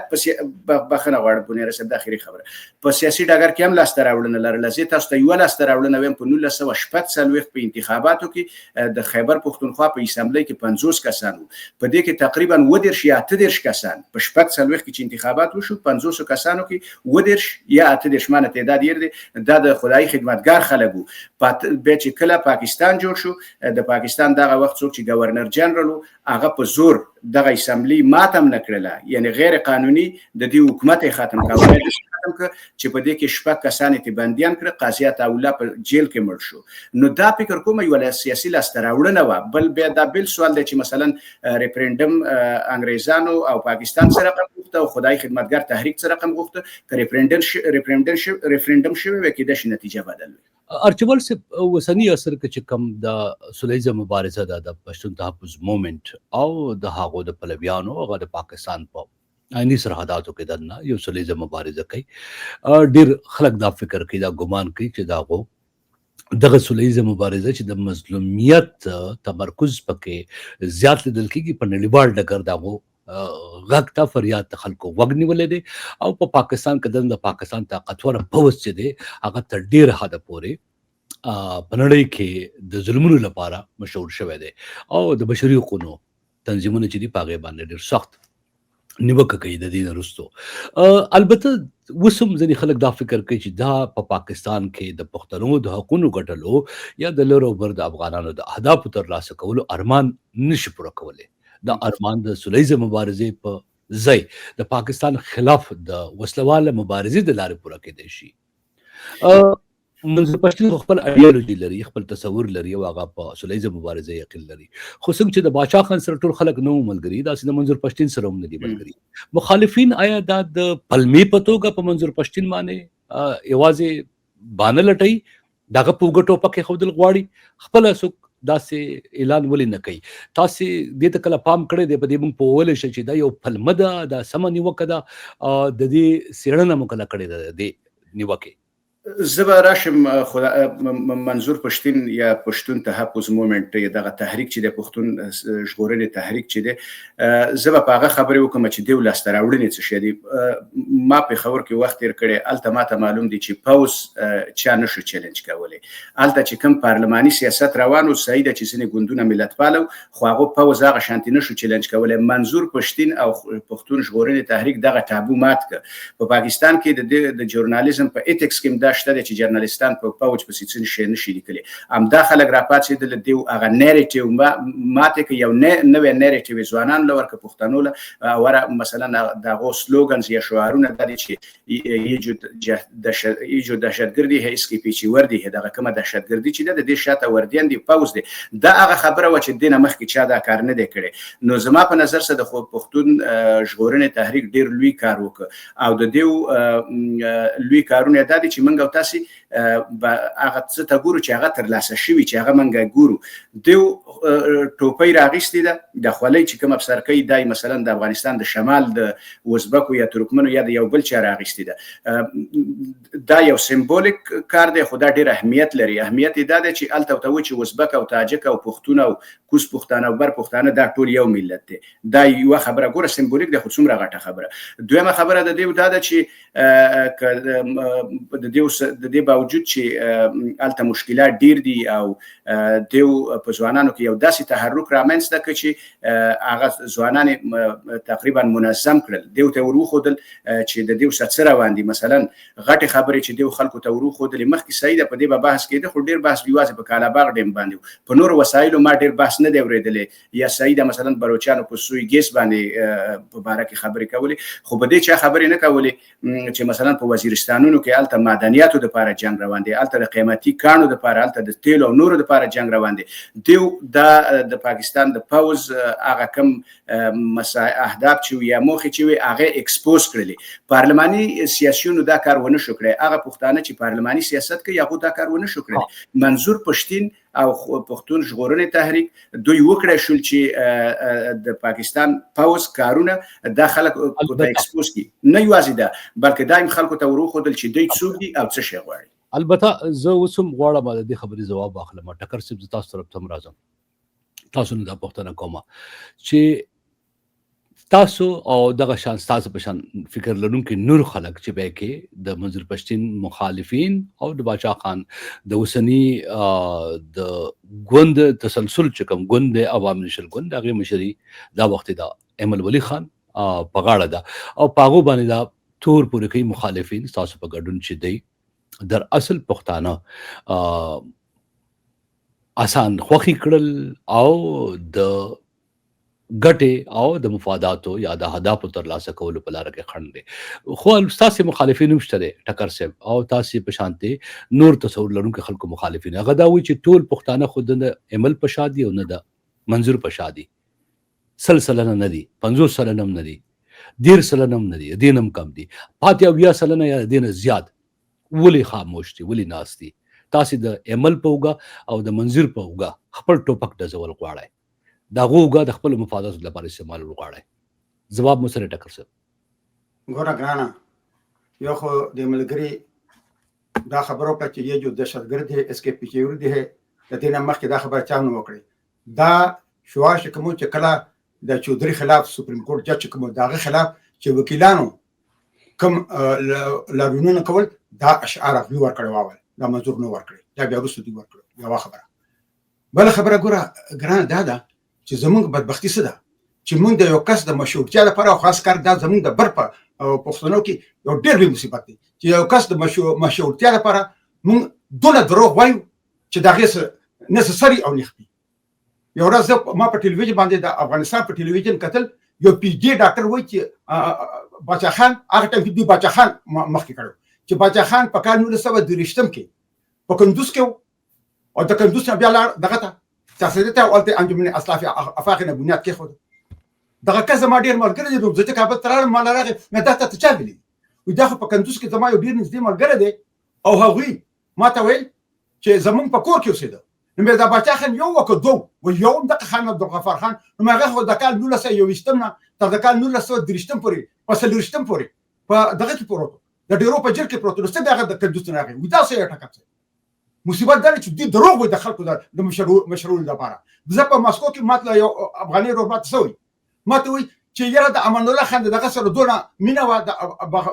S3: بخنه غواړم په نره سره د اخیری خبره په سیاسي ډګر کې هم لاسته راوړنه لرله زه تاسو ته یو لاسته راوړنه ویم په 1914 په انتخاباتو کې د خیبر پښتونخوا په اسمبلی کې 50 کسان په دې کې تقریبا 10 یا 30 کسان په 14 کې چې انتخابات وشو 500 کسانو کې 10 یا 30 مانه تعداد یې دی د خدای خدمتګار خلکو به چې کله پاکستان جوړ شو د پاکستان دغه وخت څوک چې گورنر جنرال هغه په زور دغه اسمبلی ماتم نکړله یعنی غیر قانوني د دې حکومت ختم کاوه چې په دې کې شپږ کسان ته بنديان کړ قاضیات اوله په جیل کې مړ شو نو دا فکر کوم یو سیاسي لاسته راوړنه و بل بیا دا بل سوال دی چې مثلا ریفرندم انګریزانو او پاکستان سره رقم غوښته او خدای خدمتګار تحریک سره رقم غوښته ک ریفرندم شوی و کې د نتیجه بدل
S1: ارچبل سے وسنی اثر کې کم د سلیزه مبارزه د پښتون تحفظ موومېنټ او د هغو د پلویانو او د پاکستان په آئینی سرحداتو کې دنه یو سلیزه مبارزه کوي ډیر خلک دا فکر کوي دا ګمان کوي چې دا دغه سلیزه مبارزه چې د مظلومیت تمرکز پکې زیات لیدل کېږي په نړیوال ډګر دغه غږ ته فریاد ته خلکو وګ نیولې دي او په پاکستان کې د پاکستان طاقتور پوځ چې دی هغه تر ډیر حده پورې په نړۍ کې د ظلمونو لپاره مشهور شوی دی او د بشري حقوقو تنظیمونه چې دي په هغې باندې ډېر سخت نیوکه کوي د دې نه وروستو البته وسم ځینې خلک دا فکر کوي چې دا په پاکستان کې د پښتنو د حقونو ګټلو یا د لر او بر د افغانانو د اهدافو ترلاسه کولو ارمان نشي پوره کولی دا ارمان د سلیزه مبارزې په ځای د پاکستان خلاف د وسلواله مبارزې د لارې پوره کېدی شي منظور پښتون خپل ایډیالوژي لري خپل تصور لري او هغه په سلیزه مبارزه یقین لري خو څنګه چې د باچا خان سره ټول خلک نو ملګری دا د منظور پښتون سره هم نه دي ملګری مخالفین آیا دا د پلمې په توګه په منظور پښتون باندې یوازې باندې لټي دغه پوګټو پکې خودل غواړي خپل سو داسې اعلان ولې نه کوي تاسو دې ته کله پام کړی دی په دې موږ په ولې شي چې دا یو پلمه ده د سم نیوکه ده د دې سیړنه مکله کړی ده د نیوکه
S3: زبا راشم منظور پښتون یا پښتون تحفظ موومېنټ یا دغه تحریک چې د پښتون ژغورنې تحریک چې دی زبا په هغه خبرې وکم چې دی لاسته راوړنې څه شي دي ما په خبر کې وخت تیر کړی الته ماته معلوم دي چې پاوس چا نشو چیلنج کولی الته چې کوم پارلماني سیاست روانو صحیح ده چې سینې ګوندونه ملت پالو خو هغه پاوس هغه شانتي نشو چیلنج کولی منظور پښتون او پښتون ژغورنې تحریک دغه تابو مات ک په پاکستان کې د ژورنالیزم په ایتکس کې شته چې جرنالستان په پاوچ په سیسن شي نشي لیکلي ام دا خلک راپاتې د دیو هغه نریټیو ماته کې یو نوې نریټیو ځوانان لور ک پښتنو له ور مثلا دغه سلوګانز یا شعارونه د چې یجو دهشتګردي هیڅ کې پیچي وردی دغه کومه دهشتګردي چې د دې شاته وردیان دی پاوز دی دا هغه خبره و چې دینه مخ کې چا دا کار نه دی کړی نو زما په نظر سره د پښتون ژغورنې تحریک ډیر لوی کار وکړ او د دیو لوی کارونه د چې موږ موږ تاسو هغه څه ته ګورو چې هغه ترلاسه شوي چې هغه موږ ګورو د ټوپۍ راغستې ده د خولۍ چې کوم افسرکۍ دای مثلا د افغانستان د شمال د وزبکو یا ترکمنو یا د یو بل چا راغستې ده دا یو سمبولیک کار دی خو دا ډېر اهمیت لري اهمیت دا دی چې الته ته چې وزبک او تاجک او پښتون او کوز پښتانه او بر پښتانه دا ټول یو ملت دی دا یو خبره ګوره سمبولیک دی خو څومره غټه خبره دویمه خبره د دې دا ده چې د دې باوجود چې الته مشکلات ډیر دي او دیو په ځوانانو کې یو داسې تحرک رامنځته کړ چې هغه ځوانان تقریبا منظم کړل دیو ته وروښودل چې د دیو څه روان دي مثلا غټه خبره چې دیو خلکو ته وروښودل مخکې صحیح ده په دې به بحث کېده خو ډیر بحث یوازې په کالاباغ ډیم باندې په نور وسایلو ما ډیر بحث نه دی اورېدلی یا صحیح ده مثلا بلوچستان په سوی ګیس باندې په باره کې خبرې کولې خو په دې چا خبرې نه کولې چې مثلا په وزیرستانونو کې الته معدنیاتو د لپاره جنگ روان دي الته د قیمتي کانو د لپاره الته د تیل او نورو د لپاره جنگ روان دي دیو د پاکستان د پاوز هغه کم اهداف چې یا موخې چې هغه ایکسپوز کړلې پارلماني سیاسيونو دا کار ونه شو کړی هغه پښتانه چې پارلماني سیاست کوي هغه دا کار ونه شو کړی منظور پښتين او پښتون ژغورنې تحریک دوی وکړی شول چې د پاکستان پاوز کارونه د خلکو ته ایکسپوز کی نه یوازې ده بلکې دایم خلکو ته وروښودل چې دوی څوک دي او څه شی غواړي
S1: البته زه اوسم غواړم د دې خبرې ځواب واخلم ټکر صاحب تاسو طرف ته راځم تاسو نه دا پوښتنه کوم چې تاسو او دغه شان تاسو په شان فکر لرونکي نور خلک چې به کې د منظور پښتين مخالفین او د باچا خان د اوسنی د ګوند تسلسل چې کوم ګوند عوام نشل ګوند هغه مشري دا وخت دا امل ولی خان په غاړه ده او پاغو باندې دا تور پورې کوي مخالفین تاسو په ګډون چې دی در اصل پښتانه آسان خوخي کړل او د ګټه او د مفاداتو یا د اهدافو ترلاسه کولو په لار کې خنډ دي خو تاسو مخالفین هم شته ټکر صاحب او تاسو په شانتي نور تصور لرونکو خلکو مخالفین هغه دا وی چې ټول پښتانه خود د عمل په شادي او نه د منظور په شادي سلسله نه دي 50 سلنه نه دي 10 سلنه نه دي دینم کم دي پاتې او یا سلنه یا دین زیات ولی خاموش دي ولی ناس دي تاسو د عمل پوګه او د منظور پوګه خپل ټوپک د زول غواړي دا غوګه د خپل مفادات لپاره استعمال وغواړي جواب مو سره ټکر صاحب
S2: ګوره ګرانه یو خو د ملګری دا خبرو کړه چې یو دهشتګرد دی اس کې پیچور دی د دې نه مخکې دا خبره چا نه وکړي دا شواش کوم چې کله د چودري خلاف سپریم کورټ جج کوم داغه خلاف چې وکیلانو کوم لارونونه کول دا اشعار غوي ور کړی واول دا منظور نه ور کړی دا بیا وروسته دی ور کړی یو خبره بل خبره ګوره ګرانه دا چې زمونږ بدبختی څه ده چې مونږ د یو کس د مشروعیت لپاره خاص کار دا زمونږ د برپا پښتنو کې یو ډېر لوی مصیبت دی چې یو کس د مشروعیت لپاره مونږ دونه دروغ وایو چې دا غي نسسري او نخبي یو ورځ ما په ټلویزیون باندې د افغانستان په ټلویزیون کتل یو پی جی ډاکټر وایي چې باچا خان هغه ټیم دی باچا خان مخکې کړو چې باچا خان په کال 1923 کې په کندوز کې او د کندوز بیا دغه ته تاسو ته اولته انجمن اسلاف افاقنا بنیاد کې خو دغه کزه ما ډیر ملګری دي نو ځکه کابل تر ما لرغه مې دا ته چابلی وي دا خو په کندوز کې زما یو ډیر نږدې ملګری دی او هغوی ما ته ویل چې زمون په کور کې اوسېده نو مې دا باچا خان یو وکړو و یو د خان عبد الغفار خان نو هغه خو د کال 1921 تر د کال 1923 پورې پس 23 پورې په دغه کې پروت د ډیرو په جر کې پروت نو څه دغه د کندوز نه راغی وي دا څه ټکر مصیبت دا چې دې دروغ وي د خلکو د مشروع لپاره زه په ماسکو کې ماته یو افغاني رورمات سوی ماته وي چې یاره د امان الله خان دغه سره دونه مینا و د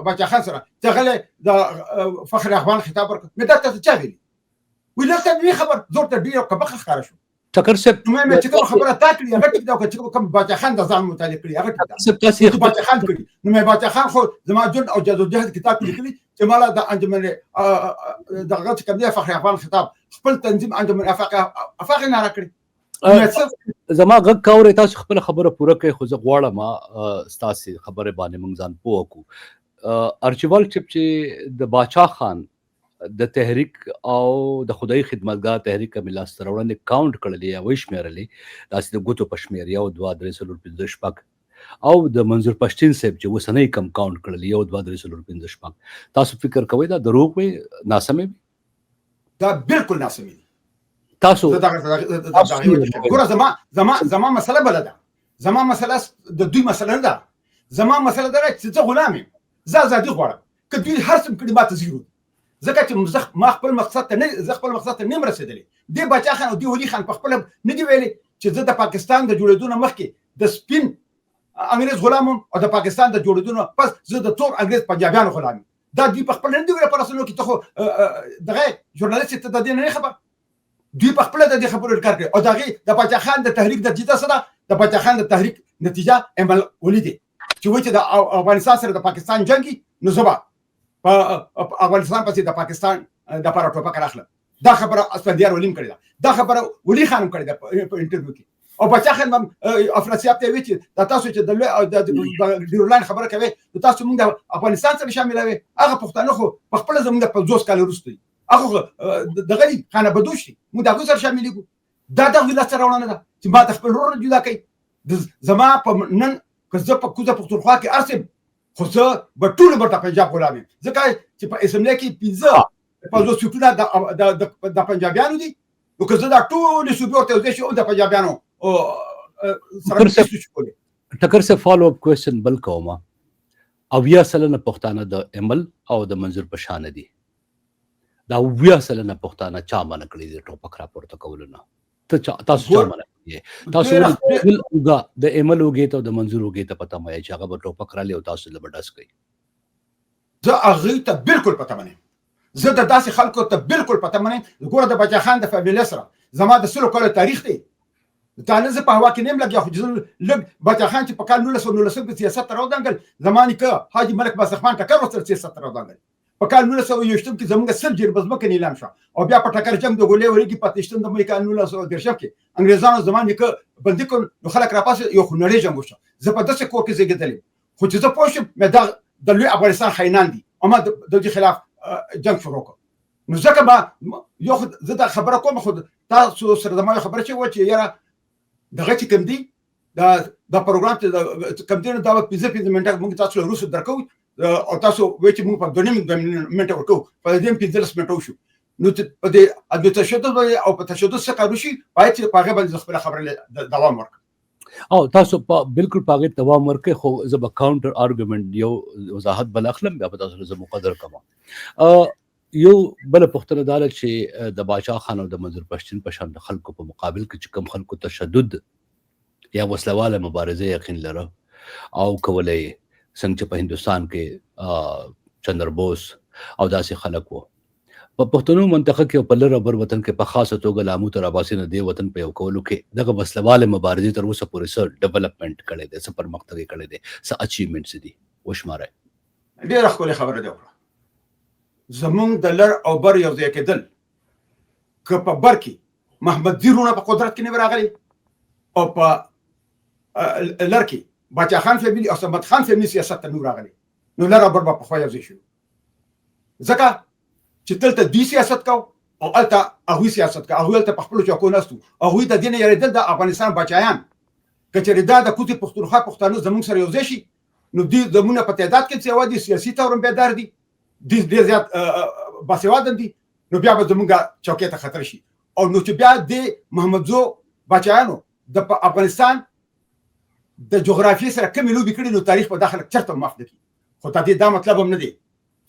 S2: باچا خان سره چې غله د فخر افغان خطاب ورکړ مې دا ته چا ویلي وی لکه دې خبر زور ته ډیر کبخ ښکار شو
S1: ټکر صاحب
S2: مې چې کوم خبره تا کړی هغه ټیک دا چې کوم باچا خان د ځان متعلق کړی هغه ټیک تاسو باچا خان کړی نو مې باچا خان خو زما جون او جدوجہد کتاب لیکلی چې مالا د انجمن دغه چې کوم دی فخر افغان خطاب خپل تنظیم انجمن افاق نه راکړي
S1: زما غږ کاوره تاسو خپل خبره پوره کوي خو زه غواړم تاسو خبره باندې موږ ځان پوه کو ارچیوال چپ چې د باچا خان د تحریک او د خدای خدمتګار تحریک ملاس ترونه کاونټ کړلې یا وښ مېرلې داسې د ګوتو پښمیر یو 2 3 4 5 شپږ او د منظور پښتین صاحب چې وسنۍ کم کاونټ کړل 1 2 3 4 5 شپږ تاسو فکر کوئ دا دروغ وي ناسمه وي
S2: دا بالکل ناسمي دي
S1: تاسو
S2: ګوره زما مسله بل ده زما مسله د دوی مسله نه ده زما مسله ده چې زه غلام یم زه ازادي غواړم که دوی هر څه کړي ماته زیرو ځکه چې ما خپل مقصد ته نه رسېدلی دی باچا خان او دی ولي خان په خپل نه دی ویلي چې زه د پاکستان د جوړېدو نه مخکې د سپین انګريز غلام او د پاکستان د جوړېدو نه پس زه د تور انګريز پنجابیانو غلام دا دوی په خپل نه دی ویلي په رسنیو کې ته خو دغه ژورنالیست ته د دې نه خبر دوی په خپل د دې خبرو انکار کوي او دغه د باچا خان د تحریک د نتیجه سره د باچا خان د تحریک نتیجه عمل ولیدي چې وایي چې د افغانستان سره د پاکستان جنگي نو زبا په افغانستان پسې د پاکستان د لپاره ټوپک راخله دا خبره اسفندیار ولیم کړی دا خبره ولی خانم کړی په انټرویو کې او بچا خان افراسیاب ته وی چې تاسو چې د ډیورلاین خبره کوي تاسو موږ د افغانستان سره شاملوي هغه پښتانه خو په خپل زموږ په 2 کال وروسته هغه د غری خانه بدوشي موږ د غوسر شاملېګو دا د ویلا سره ونه ده چې ما د خپل ورور جدا کوي زما په نن کزه په کوزه پښتونخوا کې ارسم خو زه به ټول برته پنجاب غلام یم ځکه چې په اسمبلی کې 15 په زو سټونه د پنجابیانو دي نو که زه دا ټول صوبې ورته وځي او د پنجابیانو او
S1: ټکر سے فالو اپ کوېسچن بل کومه او یا سلنه پښتانه د عمل او د منظور پشان دي دا ویا سلنه پښتانه چا من کړی د ټوپک راپورته کولونه تاسو چا من تاسو د عمل وګي ته د منظور وګي ته پته مې چې هغه ټوپک را لې او تاسو له بډاس کوي
S2: زه هغه ته بالکل پته مې زه د داسې خلکو ته بالکل پته مې ګوره د بچا خان د فامیل سره زما د سلو کال تاریخ دی دا نه زه په هوا کې نیم لګیا خو لږ بچا خان چې په کال 1919 په سیاست راودانګل زماني که حاجی ملک باسخمان ټکر وسره سیاست راودانګل په کال 1920 کې زموږ سل جیر بزمکه نیلام شو او بیا په ټکر جنگ د ګولې ورګي پاتشتن د مې کال 1913 کې انګريزانو زماني که بندي کول نو خلک را پاسه یو خنړې جنگ وشو زه په داسې کور کې زیږیدل خو چې زه پوښم مې دا د لوی افغانستان خاینان دي اما د دې خلاف جنگ شروع کړ نو ځکه ما یو زه دا خبره کوم خو تاسو سره د ما خبره چې و چې یاره دغه چې کوم دی دا پروګرام ته کوم دی دا 15 منټه موږ تاسو له روسو درکو او تاسو وایي چې موږ په 2 منټه ورکو په دې 15 منټه وشو نو په دې د تشدد او په تشدد څخه روشي پای چې پاغه باندې خپل خبره دوام ورک
S1: او تاسو بالکل پاغه دوام ورکه خو زب کاونټر ارګومنت یو وضاحت بل اخلم بیا په تاسو زه مقدر کوم یو بل پښتنه دالت چې د باچا خان او د منظور پښتین په شان د خلکو په مقابل کې چې کم خلکو تشدد یا وسلواله مبارزه یقین لره او کولای څنګه چې په هندستان کې چندر بوس او داسې خلک وو په پښتنو منطقه کې په لر بر وطن کې په خاصه توګه لامو تر اباسي نه دی وطن په یو کولو کې دغه وسلواله مبارزه تر اوسه پورې سر ډیولپمنٹ کړي دي سپر مقتدي کړي دي س اچیومنټس دي وشماره
S2: ډیره خپل خبره ده زمونږ د لر او بر یو ځای کېدل که په بر کې محمد زیرونه په قدرت کې نه راغلي او په لر کې باچا خان فیملی او صمد خان فیملی سیاست ته نور راغلي نو لر او بر په خو یو ځای شو ځکه چې دلته دوی سیاست کو او الته هغه سیاست کو هغه ته په خپل چوکو نستو هغه د دین یې د افغانستان بچایان کچې دا د کوتي پښتونخوا پښتانه زموږ سره یو ځای شي نو دوی زمونه په تعداد کې څه ودی سیاسي تورم بیدار دي ډېر زیات باسواده دي نو بیا به زمونږ چوکۍ ته خطر شي او نو چې بیا د محمد زو بچایانو د افغانستان د جغرافیې سره کومې لوبې کړي نو تاریخ په داخله چرته معاف نه کړي خو ته دا مطلب هم نه دی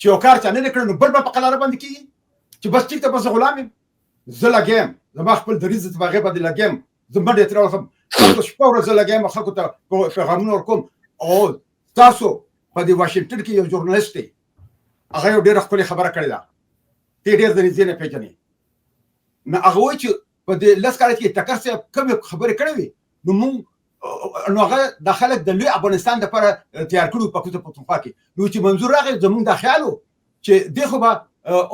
S2: چې یو کار چا نه کړی نو بل به په قلاره باندې کېږي چې بس ټیک ته بس غلام یم زه لګیم زما خپل دریځ ته هغې باندې لګیم زه منډې ترې راوړم تاسو شپه ورځ زه لګیم خلکو ته پیغامونه ورکوم او تاسو په دې واشنګټن کې یو ژورنالیست دی هغه یو ډېره ښکلې خبره کړې ده ته ډېر د نږدې نه پېژنې نو هغه وایي چې په دې لس کاله کې ټکر صاحب کومې خبرې کړې وي نو موږ نو هغه د خلک د لوی افغانستان لپاره تیار کړو په کوڅه پښتونخوا کې نو چې منظور راغی زموږ د خیال و چې دغه به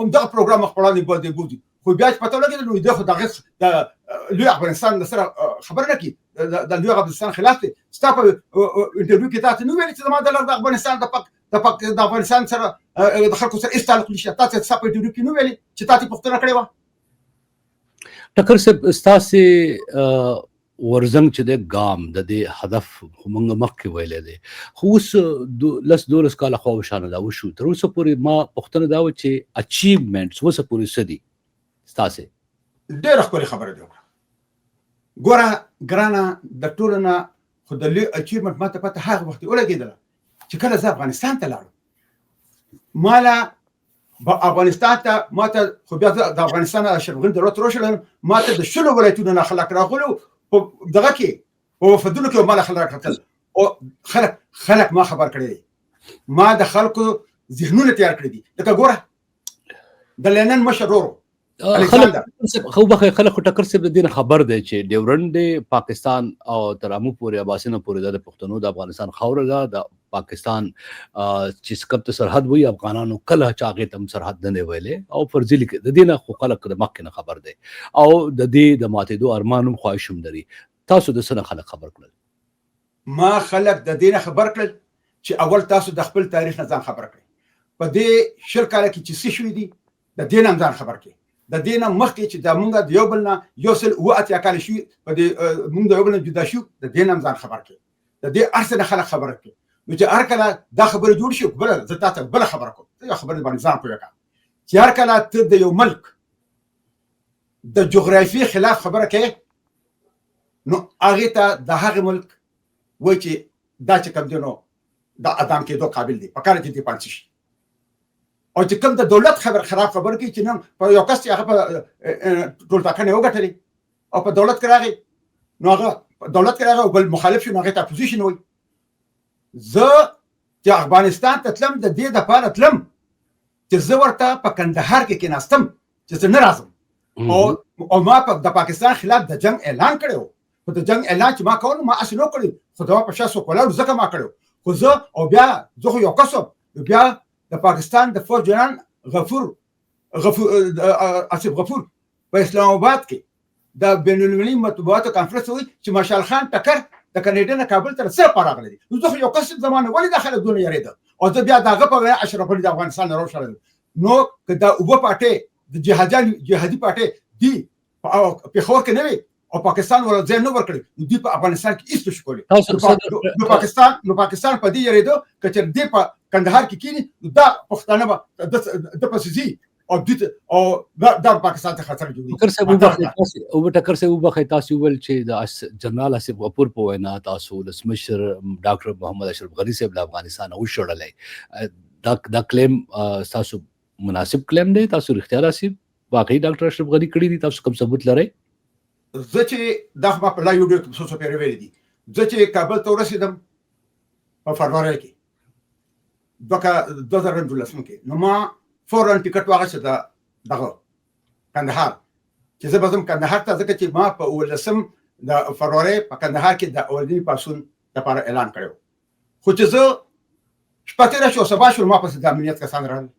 S2: همدغه پروګرام خپلوان باندې بودي خو بیا چې پته لګېدل نو دغه د لوی افغانستان سره خبره نه کی د لوی افغانستان خلاف دی ستا په انټرویو کې تاسو نو ویل چې زما د افغانستان د افغانستان سره د خلکو سره هیڅ تعلق نشته تاسو څه په انټرویو کې نو ویل چې تاسو پښتنه کړې و
S1: ټکر صاحب تاسو ورزنګ چې د ګام د دې هدف موږ مخکې ویلې دي خو اوس لس 12 کاله خو شانه دا وشو تر اوسه پورې ما پوښتنه دا و چې اچیومنټس اوسه پورې سدي ستاسو
S2: ډېره ښکلې خبره دی وکړه ګوره ګرانه د ټولو نه خو د لوی اچیومنټ ما ته پته هغه وخت ولګېدله چې کله زه افغانستان ته لاړم مالا افغانستان ته ما ته خو بیا د افغانستان اشرف غني دولت روشل ما ته د شلو ولایتونو نه خلک راغلو په دغه کې په وفدونو کې مال خلک راغلل او خلک ما خبر کړی ما د خلکو ذهنونه تیار کړی دي لکه ګوره د لینن مشرورو
S1: خو به خلک ټکر سره د دین خبر دی چې ډیورنډ پاکستان او ترامو پورې اباسینه پورې د پښتنو د افغانستان خاور ده د پاکستان چې سکپ ته سرحد وي افغانانو کله چاغه تم سرحد نه ویلې او فرضي لیک د دینه خو خلک د مخکنه خبر دی او د دې د ماتېدو ارمانم خواهشم لري تاسو د سره خلک خبر کړل
S2: ما خلک د دینه خبر کړل چې اول تاسو د خپل تاریخ نه ځان خبر کړئ په دې شل کال کې چې څه شوي دي د دینه ځان خبر کړئ د دینه مخکې چې د مونږ د یو بل نه یو سل او اتیا کال شي په دې مونږ د یو بل نه جدا شو د دینه ځان خبر کړئ د دې ارسنه خلک خبر کړئ نو چې هر کله دا خبره جوړ شي بل زه تاسو بل خبره کوم دا خبره باندې ځان پوهه کا چې هر کله ته د یو ملک د جغرافي خلاف خبره کوي نو هغه ته د هغه ملک وای چې دا چې کوم دی نو دا ادم کې دوه قابل دی په کار کې دی پانسي او چې کوم د دولت خراب خبر کوي چې نن په یو کس هغه په ټول تاکنه وګټلې او په دولت کې راغی نو هغه دولت کې راغی او بل مخالف شو هغه ته اپوزیشن وای زه چې افغانستان ته تلم د دې د پاره تلم چې زه ورته په کندهار کې کېناستم چې زه نه راځم او ما په د پاکستان خلاف د جنگ اعلان کړو په د جنگ اعلان چې ما کول ما اصل نو کړی خو دا په شاسو کولاو ځکه ما کړو خو زه او بیا زه یو کسب بیا د پاکستان د فوج جنرال اسف غفور په اسلام آباد کې د بین المللي مطبوعاتو کانفرنس وي چې مارشال خان ټکر د کاناډا نه کابل تر څه پراغلی دي نو زه یو کسب زمانه ولې داخله دونه یریده او زه بیا دغه په اشرف علي د افغانستان روشل نو کدا وب پټه د جهادي پټه دی په خور کې نه وي او پاکستان ول ځای نه ورکړي دی په افغانستان کې ایست شو کولی نو پاکستان په دې یریدو کچر دی په کندهار کې کینی دا پښتانه د پسزي او دا پاکستان ته خطر جوړي
S1: او ټکر سه وبخه تاسو ول چې د جنرال اسف غفور په وینا تاسو د سمشر ډاکټر محمد اشرف غني صاحب د افغانستان او شړلای دا کلیم تاسو مناسب کلیم دی تاسو اختیار اسف واقعي ډاکټر اشرف غني کړی دي تاسو کوم ثبوت لرئ
S2: زه چې دا ما په لا یو ډېر څه پیری ویل دي زه چې کابل ته ورسېدم په فروری کې دوکا 2012 کې نو ما فورا ټیکټ واغسته دغه کندهار چې زه بزم کندهار ته ځکه چې ما په ولسم د فروری په کندهار کې د اولنی پاسون لپاره اعلان کړو خو چې زه شپته شو سبا شو ما په د امنیت کسان راغلل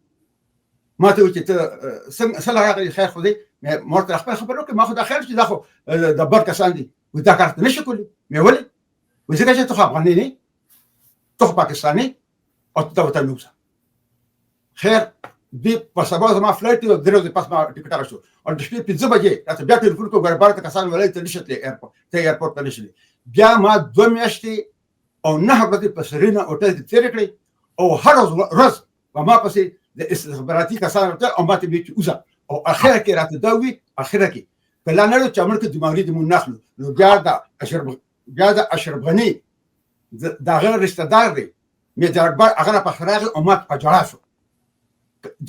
S2: ما ته چې ته څنګه راغلی خیر خو دې مرته خپل خبرو کې ما خو د خیر چې دا خو د بر کسان دي و دا کارت نشي کولی مې ولې و ځکه چې ته افغاني نه ته پاکستاني او ته وته نو خیر دی په سبا زما فلایټ دی درو پس ما ټیکټ راشو او د شپې 5 بجې راته بیا ټلیفون کوم غربار ته کسان ولای ته نشته ایرپورټ ته نشته بیا ما 2 میاشتې او نه ورځې په سرینا هوټل کې تیر کړې او هر ورځ ما پسې د استخباراتي کسان ته او ماته به اوسه او اخر کې راته دا وی اخر کې کله نه چې امر کې دماغي د مناخلو نو بیا د اشرف غني دا غیر رشتہ دار دی مې د اکبر هغه په خراغ او مات په جړا شو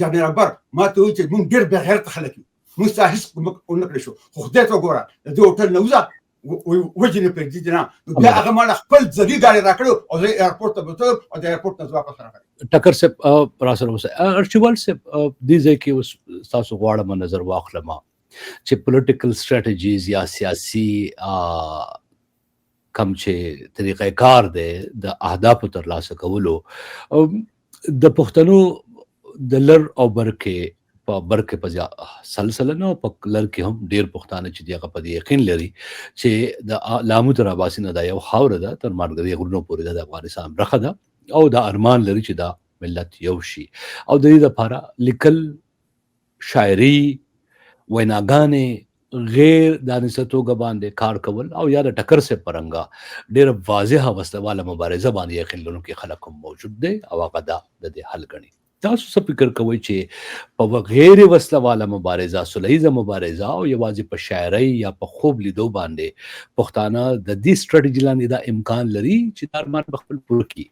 S2: جنرال اکبر ما ته وی چې مونږ ډېر به غیرت خلک یو مستحس کوم نه شو خو خدای ته وګوره د هوټل نوزه وجنه په دې نه بیا هغه مال خپل ځګي غاړي راکړو او د ایرپورټ ته بوتل او د ایرپورټ نه واپس راغلی
S1: ټکر سے راسل وسه ارچیوال سے دې ځکه تاسو غواړم نظر واخلم چې پولیټیکل سټریټجیز یا سیاسي کم چې طریقې کار دی د اهداف تر لاسه کولو د پښتنو د لر او برکه په سلسله نه په لر کې هم ډیر پښتانه چې دغه په یقین لري چې د لامو تر اباسین د یو خاور ده تر مارګری غرونو پورې د افغانستان برخه ده او د ارمان لري چې دا ملت یو شي او د دې لپاره لیکل شاعري ویناګانې غیر دانسته توګه باندې کار کول او یا د ټکر سے پرنګا ډیره واضحه وسله والا مبارزه باندې یقین کې خلک هم موجود دی او هغه دا د دې حل ګڼي. تاسو څه فکر کوئ چې په غیر وسله والا مبارزه، سوله مبارزه او یوازې په شاعرۍ یا په خوب لیدو باندې پښتانه د دې سټریټیجي لاندې دا امکان لري چې دا ارمان په خپل پوره کړي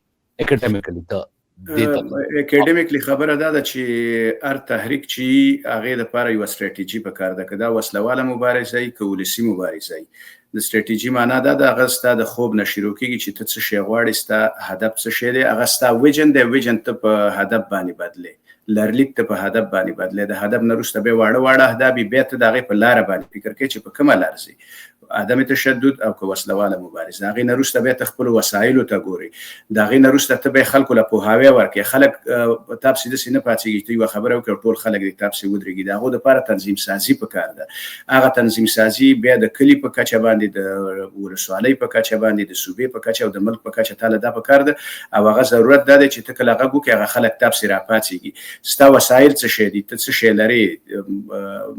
S1: اکیډمیکلی ته
S3: اکیډمیکلی خبره ده چې هر تحریک چې هغه د لپاره یو استراتیژي پکار ده، که دا وسلواله مبارزه ای که ولسی مبارزه ای. د استراتیژي معنا دا د هغه ستا د خوب نه شروع کیږي چې ته څه شی غواړې، ستا هدف څه شی دی، هغه ستا ویژن دی، ویژن ته په هدف باندې بدلې، لرلیک ته په هدف باندې بدلې، د هدف نه وروسته بیا واړه واړه اهداف بیا ته د هغې په لاره باندې فکر کوې چې په کومه لار ځي، عدم تشدد او که وسلواله مبارزه. هغې نه وروسته بیا ته خپلو وسایلو ته ګورې، د هغې نه وروسته ته بیا خلکو له پوهاوی ورکړې. خلک تاب سې داسې نه پاڅېږي چې ته یوه خبره وکړې او ټول خلک دې تاب سې ودرېږي. د هغو دپاره تنظیم سازي پکار ده. هغه تنظیم سازي بیا د کلي په کچه باندې، د ولسوالۍ په کچه باندې، د صوبې په کچه او د ملک په کچه تاله دا پکار ده. او هغه ضرورت دا دی چې ته کله غږ وکړې هغه خلک تاب سې راپاڅېږي. ستا وسایل څه شی دي، ته څه شی لرې.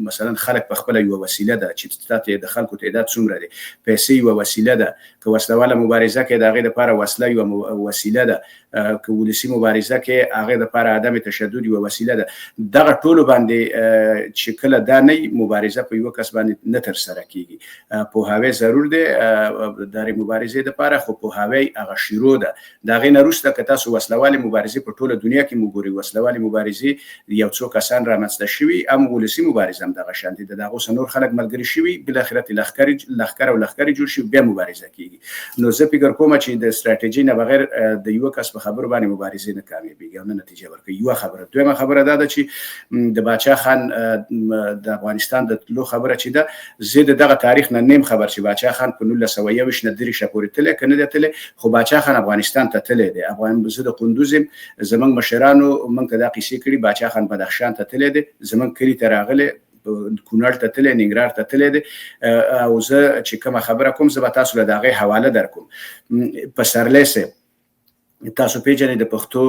S3: مثلا خلک په خپله یوه وسیله ده چې تا ته د خلکو تعداد څومره دی، پیسې یوه وسیله ده. که وسلواله مبارزه کې د هغې دپاره وسله یوه وسیله ده، که ولسي مبارزه کې هغې دپاره عدم تشدد یوه وسیله ده. دغه ټولو باندې چې کله دا نه مبارزه په یوه کس باندې نه ترسره کېږي. پوهاوی ضرور دی د هرې مبارزې دپاره، خو پوهاوی هغه شروع ده. د هغې نه وروسته که تاسو وسلوالې مبارزې په ټوله دنیا کې مو ګورئ، وسلوالې مبارزې یو څو کسان رامنځته شوي، هم ولسي مبارزه هم دغه شان دي، د هغو څخه نور خلک ملګري شوي، بالاخره لښکر او لښکرې جوړ شي، بیا مبارزه کېږي. نو زه فکر کوم چې د استراتیژي نه بغیر د یوه کس په خبرو باندې مبارزې نه کامیابېږي او نه نتیجه ورکوي. یوه خبره. دویمه خبره دا ده چې د باچا خان د افغانستان د تلو خبره چې ده، زه د دغه تاریخ نه نیم خبر چې باچا خان په 1921 نه 23 پورې تللی که نه دی تللی، خو باچا خان افغانستان ته تللی دی. زه د قندوز یم، زموږ مشرانو موږ ته دا قیسې کړي، باچا خان بدخشان ته تللی دی، زموږ کلي ته راغلی، کونړ ته تللی، ننګرهار ته تللی دی. او زه چې کومه خبره کوم زه به تاسو له د هغې حواله درکوم. پسرلی صاحب تاسو پیژنئ، د پښتو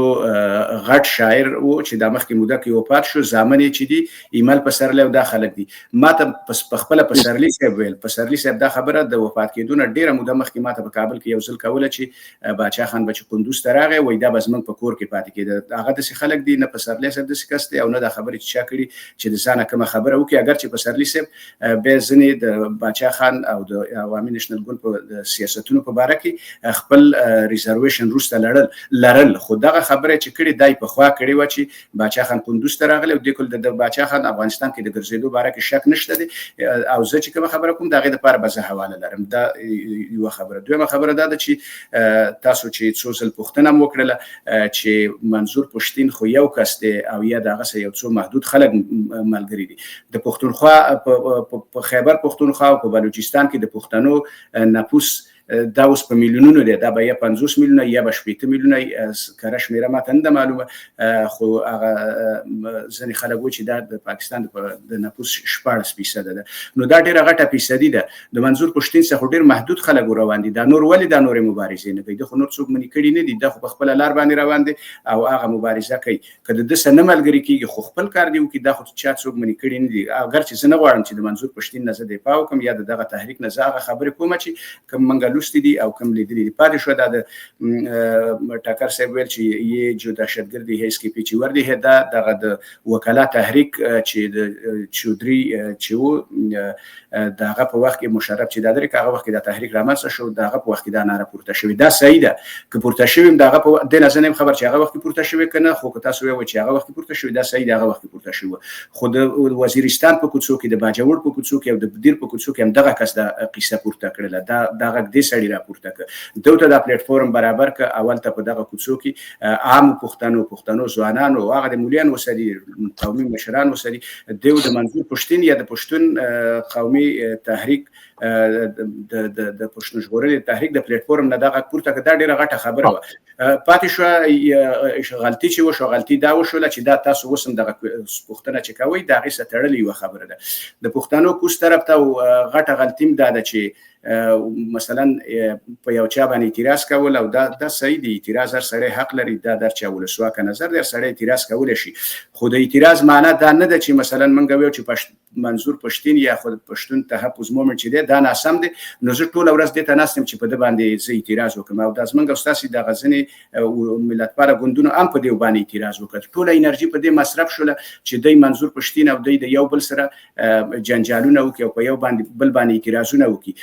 S3: غټ شاعر و چې دا مخکې موده کې وفات شو، زامن یې چې دي ایمل پسرلی او دا خلک دي. ما ته په خپله پسرلي صاحب ویل، پسرلي صاحب دا خبره د وفات کېدو نه ډېره موده مخکې ما ته په کابل کې یو ځل کوله چې باچا خان به چې قندوز ته راغی، وایي دا به زموږ په کور کې پاتې کېده. هغه داسې خلک دي، نه پسرلی صاحب داسې کس دی او نه دا خبرې چې چا کړي چې د ځانه کومه خبره وکړي. اگر چې پسرلي صاحب بیا ځینې د باچا خان او د عوامي نیشنل ګوند په سیاستونو په باره کې خپل ریزرویشن وروسته لرل، خو دغه خبره چې کړې دای په خوا کړې وه چې باچا خان قندوز ته راغلی او دې کل د باچا خان افغانستان کې د ګرځېدو باره کې شک نشته دی. او زه چې کومه خبره کوم د هغې دپاره به زه حواله لرم. دا یوه خبره. دویمه خبره دا ده چې تاسو چې څو ځل پوښتنه م وکړله چې منظور پښتین خو یو کس دی او یا د هغه څه یو څو محدود خلک ملګري دي. د پښتونخوا په خیبر پښتونخوا او په بلوچستان کې د پښتنو نفوس دا اوس په میلیونونو دی، دا به یا 50 میلیونه یا به 80 میلیونه، کره شمېره ماته نه ده معلومه، خو هغه ځینې خلک وایي چې دا د پاکستان د نفوس 14% ده. نو دا ډېره غټه فیصدي ده. د منظور پښتین څخه ډېر محدود خلک روان دي. دا نور ولې دا نورې مبارزې نه کوي؟ دا خو نور څوک منې کړي نه دي، دا خو په خپله لار باندې روان دي او هغه مبارزه کوي. که د ده څه نه ملګري کېږي خو خپل کار دی وکړي، دا خو چا څوک منې کړي نه دي. اگر چې زه نه غواړم چې د منظور پښتین نه زه دفاع وکړم یا د دغه تحریک نه زه هغه خبرې کومه چې کوم موږ لوستي دي او کوم لیدلي دي. پاتې شوه دا د ټکر صاحب ویل چې یې جو دهشتګردي ہے اس کی پیچی وردی ہے، دا دغه د وکلا تحریک چې د چودري چې و د هغه په وخت کې مشرف چې دا درې هغه وخت کې دا تحریک رامنځته شو، د هغه په وخت کې دا ناره پورته شوې. دا صحیح ده که پورته شوې د هغه په دې نه زه نه یم خبر چې هغه وخت کې پورته شوې که نه، خو که تاسو ووایئ چې هغه وخت کې پورته شوې دا صحیح ده، هغه وخت کې پورته شوې. خو د وزیرستان په کوڅو کې، د باجوړ په کوڅو کې او د بدیر په کوڅو کې هم دغه کس دا قصه پورته کړله. دا غږ دې سړي راپورته کړه، ده ته دا پلیټفورم برابر کړه. اول ته په دغه کوڅو کې عام پښتنو ځوانانو او هغه د مولیان وسري قومي مشران وسري دوی د منظور پښتین یا د پښتون قومي تحریک د پښتون ژغورلي تحریک د پلیټفورم نه دغه پورته کړه. دا ډېره غټه خبره وه. پاتې شوه غلطي چې وشوه، غلطي دا وشوله چې دا تاسو اوس هم دغه پوښتنه چې کوئ د هغې سره تړلې یوه خبره ده. د پښتنو کوز طرف ته غټه غلطي هم دا ده چې مثلا په یو چا باندې اعتراض کول او دا صحیح دی، اعتراض هر سړی حق لري، دا در چا ولسواکه نظر دی، هر سړی اعتراض کولی شي. خو د اعتراض معنا دا نه ده چې مثلا موږ ویو چې منظور پښتين یا خود پښتون تحفظ مومنت چې دا ناسم دي نو زه ټول ورځ د تناستم چې په د باندې زه اعتراض وکم او د ازمنګ استاسي د غزنی ملتپال غوندونو هم په دې باندې اعتراض وکړ ټول انرژي په دې مصرف شول چې د منظور پښتين او د یو بل سره جنجالونه وکي او په یو باندې بل باندې اعتراضونه وکي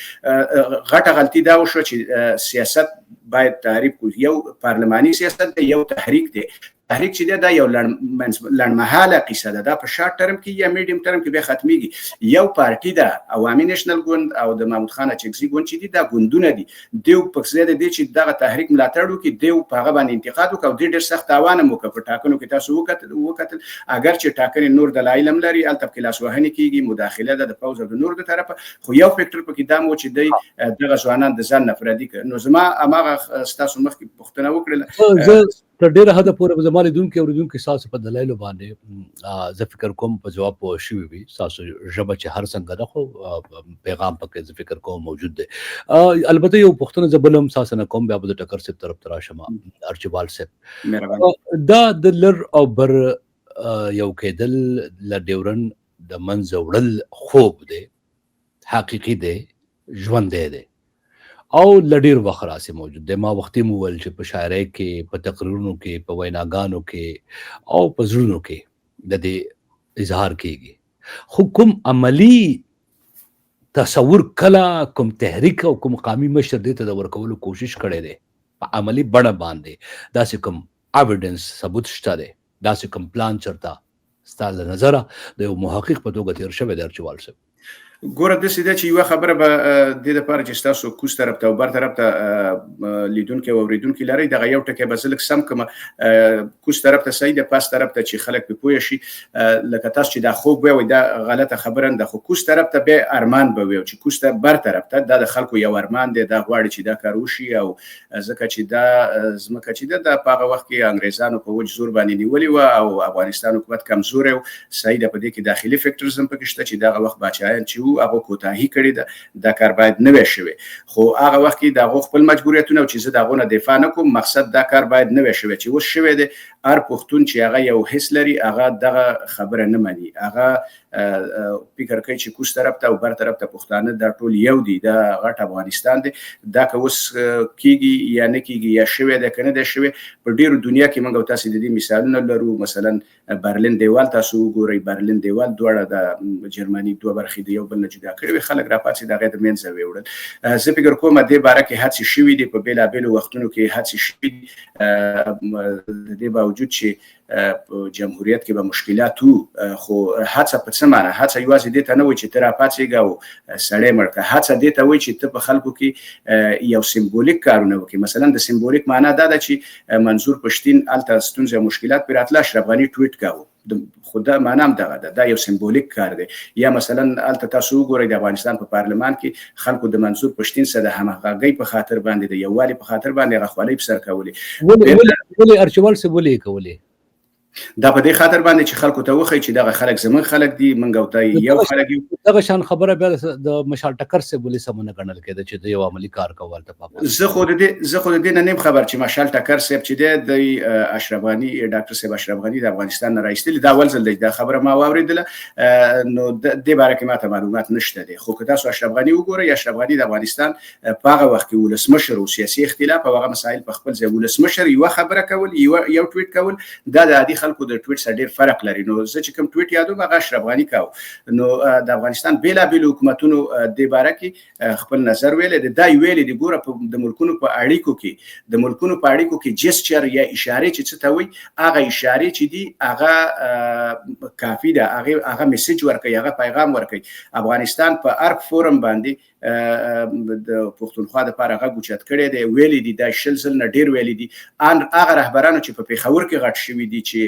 S3: غټه غلطي دا وشو چې سیاست باید تعریف کو یو پارلماني سیاست یو تحریک دی تحریک چې دا یو لړمحاله قصه ده په شارټ ټرم کې یا میډیم ټرم کې به ختميږي یو پارټي ده عوامي نېشنل ګوند او د محمود خان چکزي ګوند چې دا ګوندونه دي دیو پکې د دې چې دغه تحریک ملاتړ وکړي دیو په هغه باندې انتقاد وکړي او ډېر سخت اوانه مو په ټاکنو کې تاسو وکتل اگر چې ټاکنې نور د علم لري الته کې لاس وهنه کیږي مداخله ده د پوز د نور د طرفه خو یو فکټر پکې دا مو چې دی دغه ځوانان د ځان نفرادي نو زما اماغه ستاسو مخ کې پښتنه وکړه
S1: تر ډیره حد پورې به زما لیدونکي اوریدونکي ساسو په دلایلو باندې زه فکر کوم په جواب پوه شوي وي ساسو ژبه چې هر څنګه ده خو پیغام پکې زه فکر کوم موجود دی البته یو پښتنه زبلم ساسو نه کوم بیا به د ټکر سپ طرف ترا شمه ارچوال سپ دا د لر او بر یو کېدل ل ډیورن د منځ وړل خوب دی حقيقي دی ژوند دی او لډیر وخراسه موجود دی ما وختي مول چې په شاعرۍ کې په تقریرونو کې په ویناګانو کې او په ځړونو کې د دې اظهار کیږي خو کوم عملی تصور کلا کوم تحریک او کوم قومي مشر دې ته د ورکولو کوشش کړي دي په عملی بڼه باندې دا کوم ایویډنس ثبوت شته دی دا کوم پلان چرتا ستاسو نظر د یو محقق په توګه تیر شوی دی ارچوال صاحب
S3: ګوره د سیده چې یو خبره به د لپاره چې تاسو کوس طرف ته او بر طرف ته لیدونکو او اوریدونکو لري دغه یو ټکی به زلک سم کوم کوس طرف ته صحیح د پاس طرف ته چې خلک په پوه شي لکه تاسو چې دا خوب وي دا غلطه خبره نه خو کوس طرف ته به ارمان به وي چې کوس ته بر طرف ته د خلکو یو ارمان دی دا غواړي چې دا کار وشي او ځکه چې دا زمکه چې دا په هغه وخت کې انګريزانو په وجه زور باندې نیولې و او افغانستان حکومت کمزور او صحیح د په دې کې داخلي فیکټرز هم پکې شته چې دا وخت بچایان چې هغه کوتاهی کړی ده دا کار باید نه وي شوی خو هغه وخت کې دا خپل مجبوریتونه او چې زه داغه نه دفاع نه کوم مقصد دا کار باید نه وي شوی چې وش شوی دی هر پښتون چې هغه یو حس لري هغه دغه خبره نه مانی هغه فکر کوي چې کوم طرف ته او بر طرف ته پښتانه دا ټول یو دي دا غټ افغانستان دی دا که اوس کیږي یا نه کیږي یا شوی ده کنه ده شوی په ډیرو دنیا کې موږ تاسو د دې مثالونه لرو مثلا برلین دیوال تاسو ګورئ برلین دیوال دوړه د جرمني دوه برخې دی یو بل نه جدا کړی خلک را پاتې د غیر منځ ویوړل زه فکر کوم د باره کې هڅې شوې دي په بیلابیل وختونو کې هڅې شوې د دې باوجود چې په جمهوریت کې به مشکلات خو هڅه په څه معنی هڅه یوازې دې ته نه وي چې تر پاتېږي او سړی مړ که هڅه دې ته وي چې ته په خلکو کې یو سمبولیک کارونه وکړي مثلا د سمبولیک معنا دا ده چې منظور پښتين الته ستونزې مشکلات پر اتل اشرف غني ټویټ کاوه خدا معنی هم دغه دا یو سمبولیک کار دی یا مثلا الته تاسو وګورئ د افغانستان په پارلمان کې خلکو د منظور پښتين سره د همغږۍ په خاطر باندې د یووالي په خاطر باندې غوښولې په سر کولې
S1: ولې ارچوال څه ولې کولې
S3: دا په دې خاطر باندې چې خلکو ته وخی چې دغه خلک زمون خلک دي منګ او ته یو خلک
S1: دغه شان خبره به د مشال ټکر سه بولی سمونه غنل کېده چې د یو عملی کار کول ته پاپا
S3: زه خو دې نه نیم خبر چې مشال ټکر سه چې د اشرف غني ډاکټر صاحب اشرف غني د افغانستان نه راځي دا ول ځل د خبره ما واوریدله نو د دې باره کې ماته معلومات نشته دي خو که تاسو اشرف غني وګورئ اشرف غني د افغانستان په هغه وخت کې ولسمشر او سیاسي اختلاف او هغه مسایل په خپل ځای ولسمشر یو خبره کول یو ټویټ کول دا د عادي خلکو د ټویټ سره ډیر فرق لري نو زه چې کوم ټویټ یادوم هغه اشرف غني کاو نو د افغانستان بیلابیل حکومتونو د باره کې خپل نظر ویل دا ویل دي ګوره د ملکونو په اړیکو کې جسچر یا اشاره چې څه ته وي هغه اشاره چې دي هغه کافی ده هغه میسج ورکوي هغه پیغام ورکوي افغانستان په ارک فورم باندې د پښتونخوا د لپاره هغه غوچت کړي دی ویل دي د شلزل نه ډیر ویل دي هغه رهبرانو چې په پیښور کې غټ شوی دي چې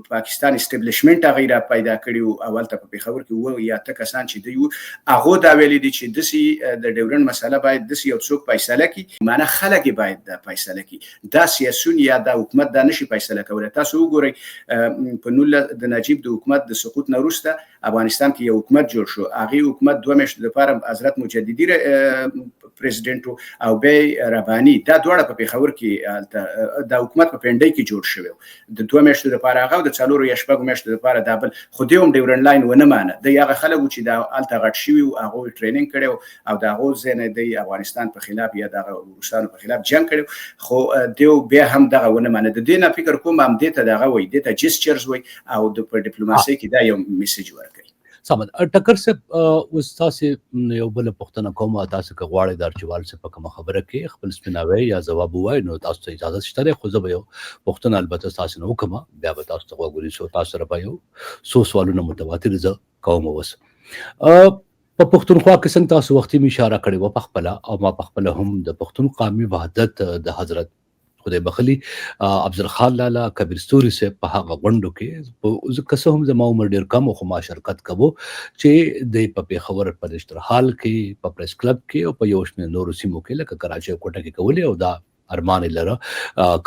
S3: پاکستان استابلیشمنت هغه پیدا کړي اول ته په پیښور کې وو یا ته کسان چې دی هغه دا ویل دي چې د ډیورن مسله باید د یو څوک فیصله کړي معنی خلک باید د فیصله کړي دا سیاسيون یا د حکومت د نشي فیصله کولای تاسو وګورئ په نول د نجیب د حکومت د سقوط نه وروسته افغانستان کې یو حکومت جوړ شو هغه حکومت دوه میاشتې لپاره حضرت مجددي پریزیدنت او به ربانی دا دوړه په پیښور کې د حکومت په پندای کې جوړ شوی د 2 میاشتو لپاره هغه د 4 یا 6 میاشتو لپاره دا بل خو دې هم ډیورن لاین ونه مانه د هغه خلک چې دا الته غټ شوی او هغه ټریننګ کړو او دا هغه زنه د افغانستان په خلاف یا د روسانو په خلاف جنگ کړو خو دیو بیا هم دغه ونه مانه د دې نه فکر کوم هم دې ته دغه وای دې ته جسچرز وای او د ډیپلوماسي کې دا یو میسج ورکړي
S1: سمد ټکر صاحب اوس تاسو یو بل پښتنه کومه تاسو که غواړئ د ارچوال څخه په کومه خبره کې خپل سپیناوي یا جواب وای نو تاسو ته اجازه شته خو زه به یو پښتنه البته تاسو نو کومه بیا به تاسو ته وګورئ سو تاسو سره به یو سو سوالونه متواتر زه کوم اوس په پښتونخوا کې څنګه تاسو وختي اشاره کړې و په خپل او ما په خپل هم د پښتون قومي وحدت د حضرت خدای بخلی افضل خان لالا کبیر ستوري سے په هغه غونډو کې کسه هم زما عمر ډیر کم خو ما شرکت کوو چې د په خبر پر اشتراحال کې په پریس کلب کې او په یو شمېر نورو سیمو کې لکه کراچي او کوټه کې کولې او دا ارمان لره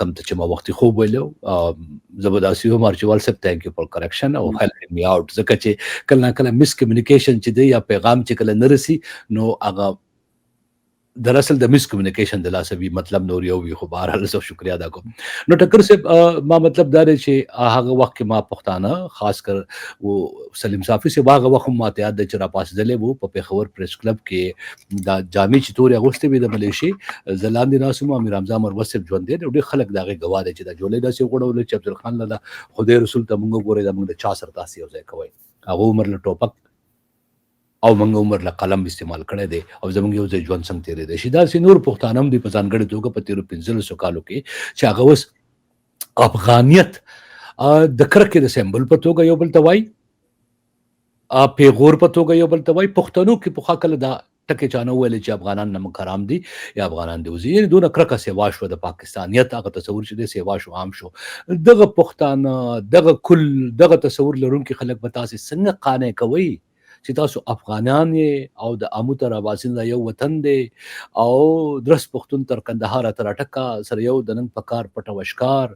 S1: کم ته چې ما وختي خوب ویلو زبرداسي هم ارچوال صاحب ثانک یو فور کریکشن او هیلپ می اوټ ځکه چې کله کله مس کمیونیکیشن چې دی یا پیغام چې کله نرسي نو هغه دراصل د مس کمیونیکیشن د لاسه وی مطلب نور یو وی خو بهر هر څه شکریا ادا کوم نو ټکر صاحب ما مطلب دا دی چې هغه وخت کې ما پښتانه خاص کر و سلیم صافی سے هغه وخت ما ته یاد چې را پاس دلې وو په پیښور پریس کلب کې دا جامع چتور اغوستې وی د ملیشي زلاندې ناسم امیر حمزه امر وسب ژوند دی ډېر خلک داغه گواه دي چې دا جوړې داسې وګړول چې عبدالله خان لاله خدای رسول ته موږ ګورې دا موږ د چا سره تاسو یو ځای کوي هغه عمر له ټوپک او موږ عمر له قلم استعمال کړی دی او زموږ یو ځای ژوند څنګه تیرې دی شي دا سي نور پښتانه هم د په ځانګړې توګه په 13 کالو کې چې هغه اوس افغانیت د کرکې د سمبل په توګه یو بل ته وایي پیغور په توګه یو بل ته وایي پښتنو کې پخوا کله دا ټکي چانه ویل چې افغانان نم کرام دي یا افغانان دی وزي یعنی دونه کرکه سیوا شو د پاکستانیت هغه تصور چې د سیوا شو عام شو دغه پښتانه دغه کل دغه تصور لرونکي خلک به تاسو څنګه قانع کوي چې تاسو افغانان او د اموتر اواسین یو وطن دی او درس پښتون تر کندهار تر اټکا سره یو د نن پکار پټ وشکار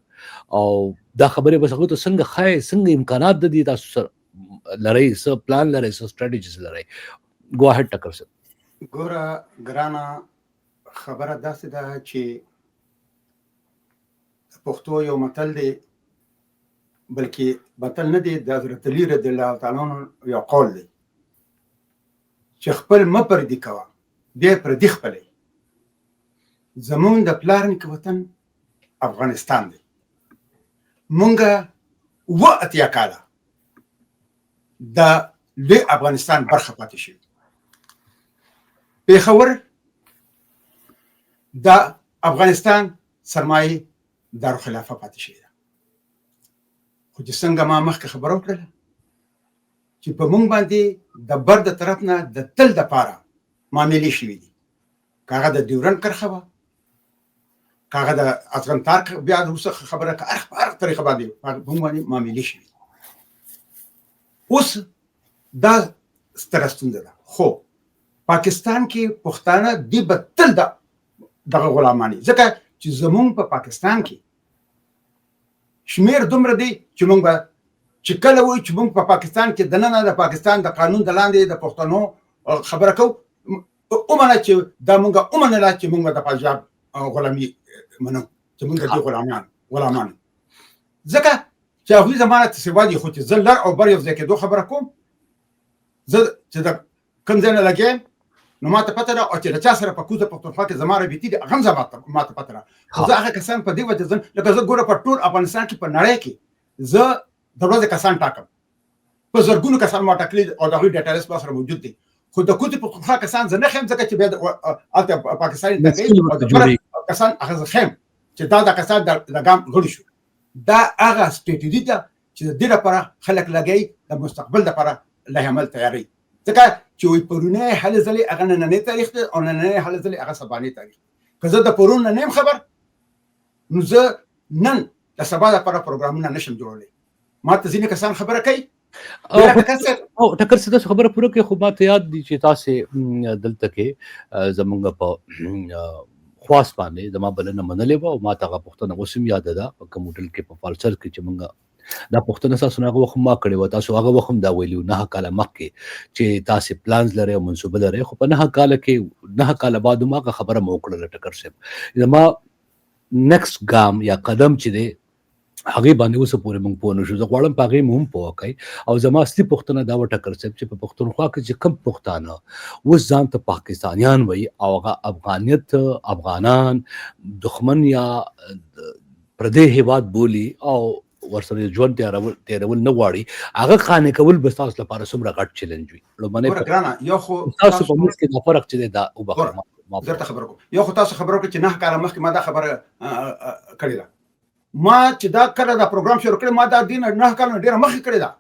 S1: او دا خبره بس هغه ته څنګه خای څنګه امکانات د دې تاسو سره لري څه پلان لري څه سټریټجیز لري گو اهډ ټکر سره
S2: ګوره ګرانا خبره داسې ده چې پښتو یو متل دی بلکې متل نه دی د حضرت علی رضی الله تعالی عنہ یو قول دی چې خپل مپردي کوه بیا پردي خپلې زمونږ د پلار نیکه وطن افغانستان دی مونږه اتیا کاله د لوی افغانستان برخه پاتې شوي پیښور د افغانستان سرمایي دارالخلافه پاتې شوې ده خو چې څنګه ما مخکې خبره وکړله چې په مونږ باندې د بر د طرف نه د تل د پاره معاملې شوي دي که هغه د ډیورنډ کرښه وه که هغه د افغانستان بیا وروسته خبره که هر طریقه باندې مونږ باندې معاملې شوي اوس دا ستره ستونزه ده خو پاکستان کې پښتانه دی به تل دغه غلاماني ځکه چې زمونږ په پاکستان کې شمیر دومره دی چې مونږ به چې کله وایي چې موږ په پاکستان کې دننه د پاکستان د قانون د لاندې د پښتنو خبره کوو ومنه چې دا موږ ومنله چې موږ د پنجاب غلامي منو چې موږ د غلامان ځکه چې هغوی زمانه سیوا دي خو چې زه لر او بر یو ځای کېدو خبره کوم زه چې د کوم ځای نه لګیم نو ما ته پته ده او چې د چا سره په کوزه پښتونخوا کې زما رابطې دي هغه هم ما ته پته ده خو زه هغه کسان په دې وجه ځم لکه زه ګوره په ټول افغانستان کې په نړۍ کې زه د ورځې کسان ټاکم په زرګونو کسان ما ټاکلي او د هغوی ډیټایلز ما سره موجود دي خو د کوزې پښتونخوا کسان زه نه ښیم ځکه چې بیا هلته پاکستاني کسان هغه زه ښیم چې دا د کسان د ګام غړي شو دا هغه سټریټجي ده چې د دې لپاره خلک لګوي د مستقبل لپاره له عمل تیاری ځکه چې وایي پرونی هلې ځلې هغه نننی تاریخ دی او نننی هلې ځلې هغه سباني تاریخ که زه د پرون نه یم خبر نو زه نن د سبا لپاره پروګرامونه نشم جوړولی ما ته ځینې کسان خبره کوي
S1: ټکر څه تاسو خبره پوره کوي خو ما ته یاد دي چې تاسې دلته کې زمونږ په خواست باندې زما بلنه منلې وه او ما ته هغه پوښتنه اوس هم یاده ده په کوم هوټل کې په فالسر کې چې مونږ دا پوښتنه تاسو نه هغه وخت ما کړې وه تاسو هغه وخت هم دا ویلي وو 9 کاله مخکې چې تاسې پلانز لرئ او منصوبه لرئ خو په 9 کاله کې 9 کاله بعد هم هغه خبره مو وکړله ټکر صاحب زما نیکسټ ګام یا قدم چې دی هغه باندې اوس پورې موږ پوه نشو. زه غواړم په هغې مو هم پوه کړئ. او زما اصلي پوښتنه دا وه ټکر صاحب چې په پښتونخوا کې چې کوم پښتانه اوس ځان ته پاکستانیان وایي او هغه افغانیت افغانان دښمن یا پردی هیواد بولي او ورسره ژوند تېرول نه غواړي، هغه قانع کول به ستاسو لپاره څومره غټ چیلنج وي؟
S2: ګوره ګرانه یو خو
S1: تاسو په منځ کې دا فرق چې دی دا وبخښئ ما
S2: درته خبره کوم. یو خو تاسو خبره وکړئ چې 9 کاله مخکې ما دا خبره کړې ده. ما چې دا کله دا پروګرام شروع کړی ما دا دین 9 کاله ډیره مخکې کړی ده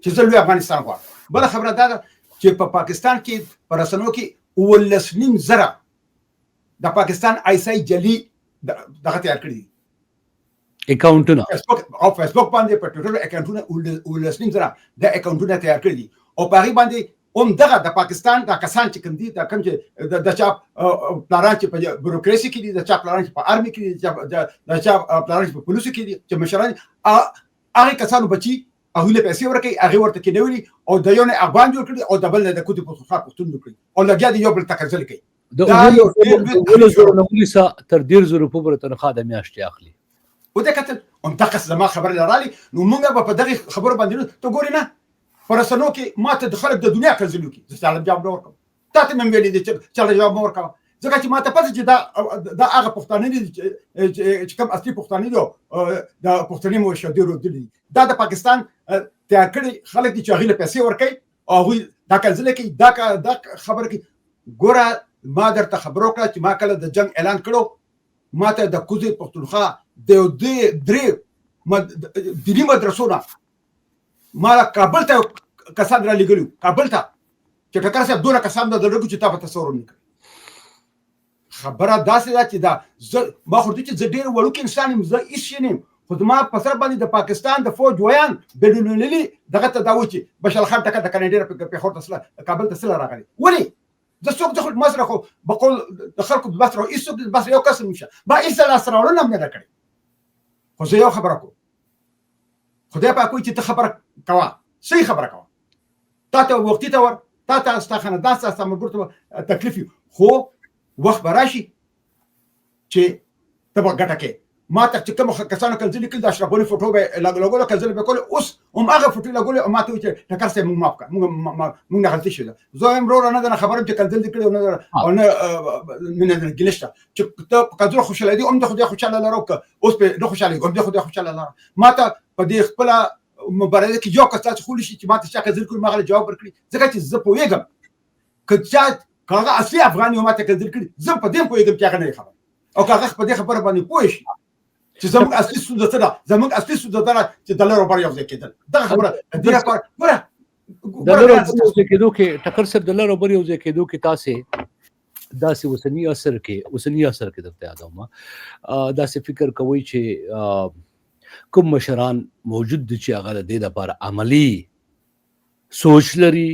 S2: چې زه لوی افغانستان غواړم. بله خبره دا ده چې په پاکستان کې په رسنیو کې 19,000 د پاکستان آیسای جلی دغه تیار کړي دي
S1: اکاونټونه
S2: او فیسبوک باندې په ټویټر اکاونټونه 19,000 د اکاونټونه تیار کړي دي او په هغې باندې دغه د پاکستان دا کسان چې کوم دي دا کوم چې د چا پلاران چې په بیوروکراسي کې دي، د چا پلاران چې په آرمي کې دي، د چا پلاران چې په پولیسو کې دي، چې مشران هغه کسانو بچي هغوی له پیسې ورکوي، هغې ورته کېنولي او د یو نه افغان جوړ کړي او د بل نه د کوټې پښتونخوا پښتون جوړ کړي او لګیا دي یو بل تکزل کوي.
S1: د 19,000 نه ونیسه تر 1,000 روپو پورې تنخوا د میاشتې اخلي.
S2: وده کتل همدغه زما خبره لرالي نو موږ به په دغه خبرو باندې ته ګورې نه په رسنیو کې ما ته د خلک د دنیا کنځلو کې زه چاله جواب نه ورکوم. تا ته مې ویلي دي چې چاله جواب مه ورکوه ځکه چې ما ته پته چې دا هغه پښتانه دي چې کوم اصلي پښتانه دي د پښتني مو شدي روزلي دي. دا د پاکستان تیار کړي خلک دي چې هغوی له پیسې ورکوي او هغوی دا کنځلې کوي دا خبره کوي. ګوره ما درته خبره وکړه چې ما کله د جنګ اعلان کړو ما ته د کوزې پښتونخوا د درې دیني مدرسو نه ما کابل ته کسان را لېږلي کابل ته چې ټکر صاحب دونه کسان د لږو چې تا په تصور نه کړي. خبره داسې ده چې دا ما خو چې زه ډېر وړوکی انسان یم، زه هېڅ شی نه یم، خو زما په سر باندې د پاکستان د فوج ویان بین المللي دغه ته دا و چې بشر خان ټکر د کاناډا پېښور ته کابل ته سله راغلی. ولې زه څوک د خلکو مسره خو بقول د خلکو مسره هېڅوک بس یو کس نشه ما هېڅ لاسته راوړنه هم نه ده کړې. خو زه یو خبره کوم خدای پاک وایي چې ته خبره کوه صحیح خبره کوه تا ته وختي ته ور تا ته ستا خاندان ستا ملګرو ته تکلیف وي خو وخت به راشي چې ته به ګټه کوې. ما ته چې کوم کسانو کنځلې کړي د اشرف غني فوټو به لګولو کنځلې به کولې اوس هم هغه فوټو لګولې او ما ته وایي چې ټکر صاحب موږ معاف کړه موږ نه غلطي شوې ده. زه هم وروره نه ده خبره چې کنځلې کړي او نه ګیله شته چې ته په کنځلو خوشحاله دي هم د خدای خوشحاله لرو که اوس پرې نه خوشحاله هم د خدای خوشحاله لرو. ما ته په دې خپله مبارزه کې یو کس داسې خولی شي چې ما ته چا کنځل کړي ما هغه جواب ورکړي ځکه چې زه پوهېږم که چا که هغه اصلي افغان یو ما ته کنځل کړي زه په دې پوهېږم چې هغه نه خبره او که هغه په دې خبره باندې پوه شي چې زموږ اصلي ستونزه څه ده زموږ اصلي ستونزه دا ده چې د لر او بر یو ځای کېدل. دغه خبره د دې لپاره ګوره
S1: د لر او بر یو ځای کېدو کې ټکر صاحب د لر او بر یو ځای کېدو کې تاسې داسې اوسني عصر کې درته یادوم داسې فکر کوئ چې کوم مشران موجود دي چې هغه د دې لپاره عملي سوچ لري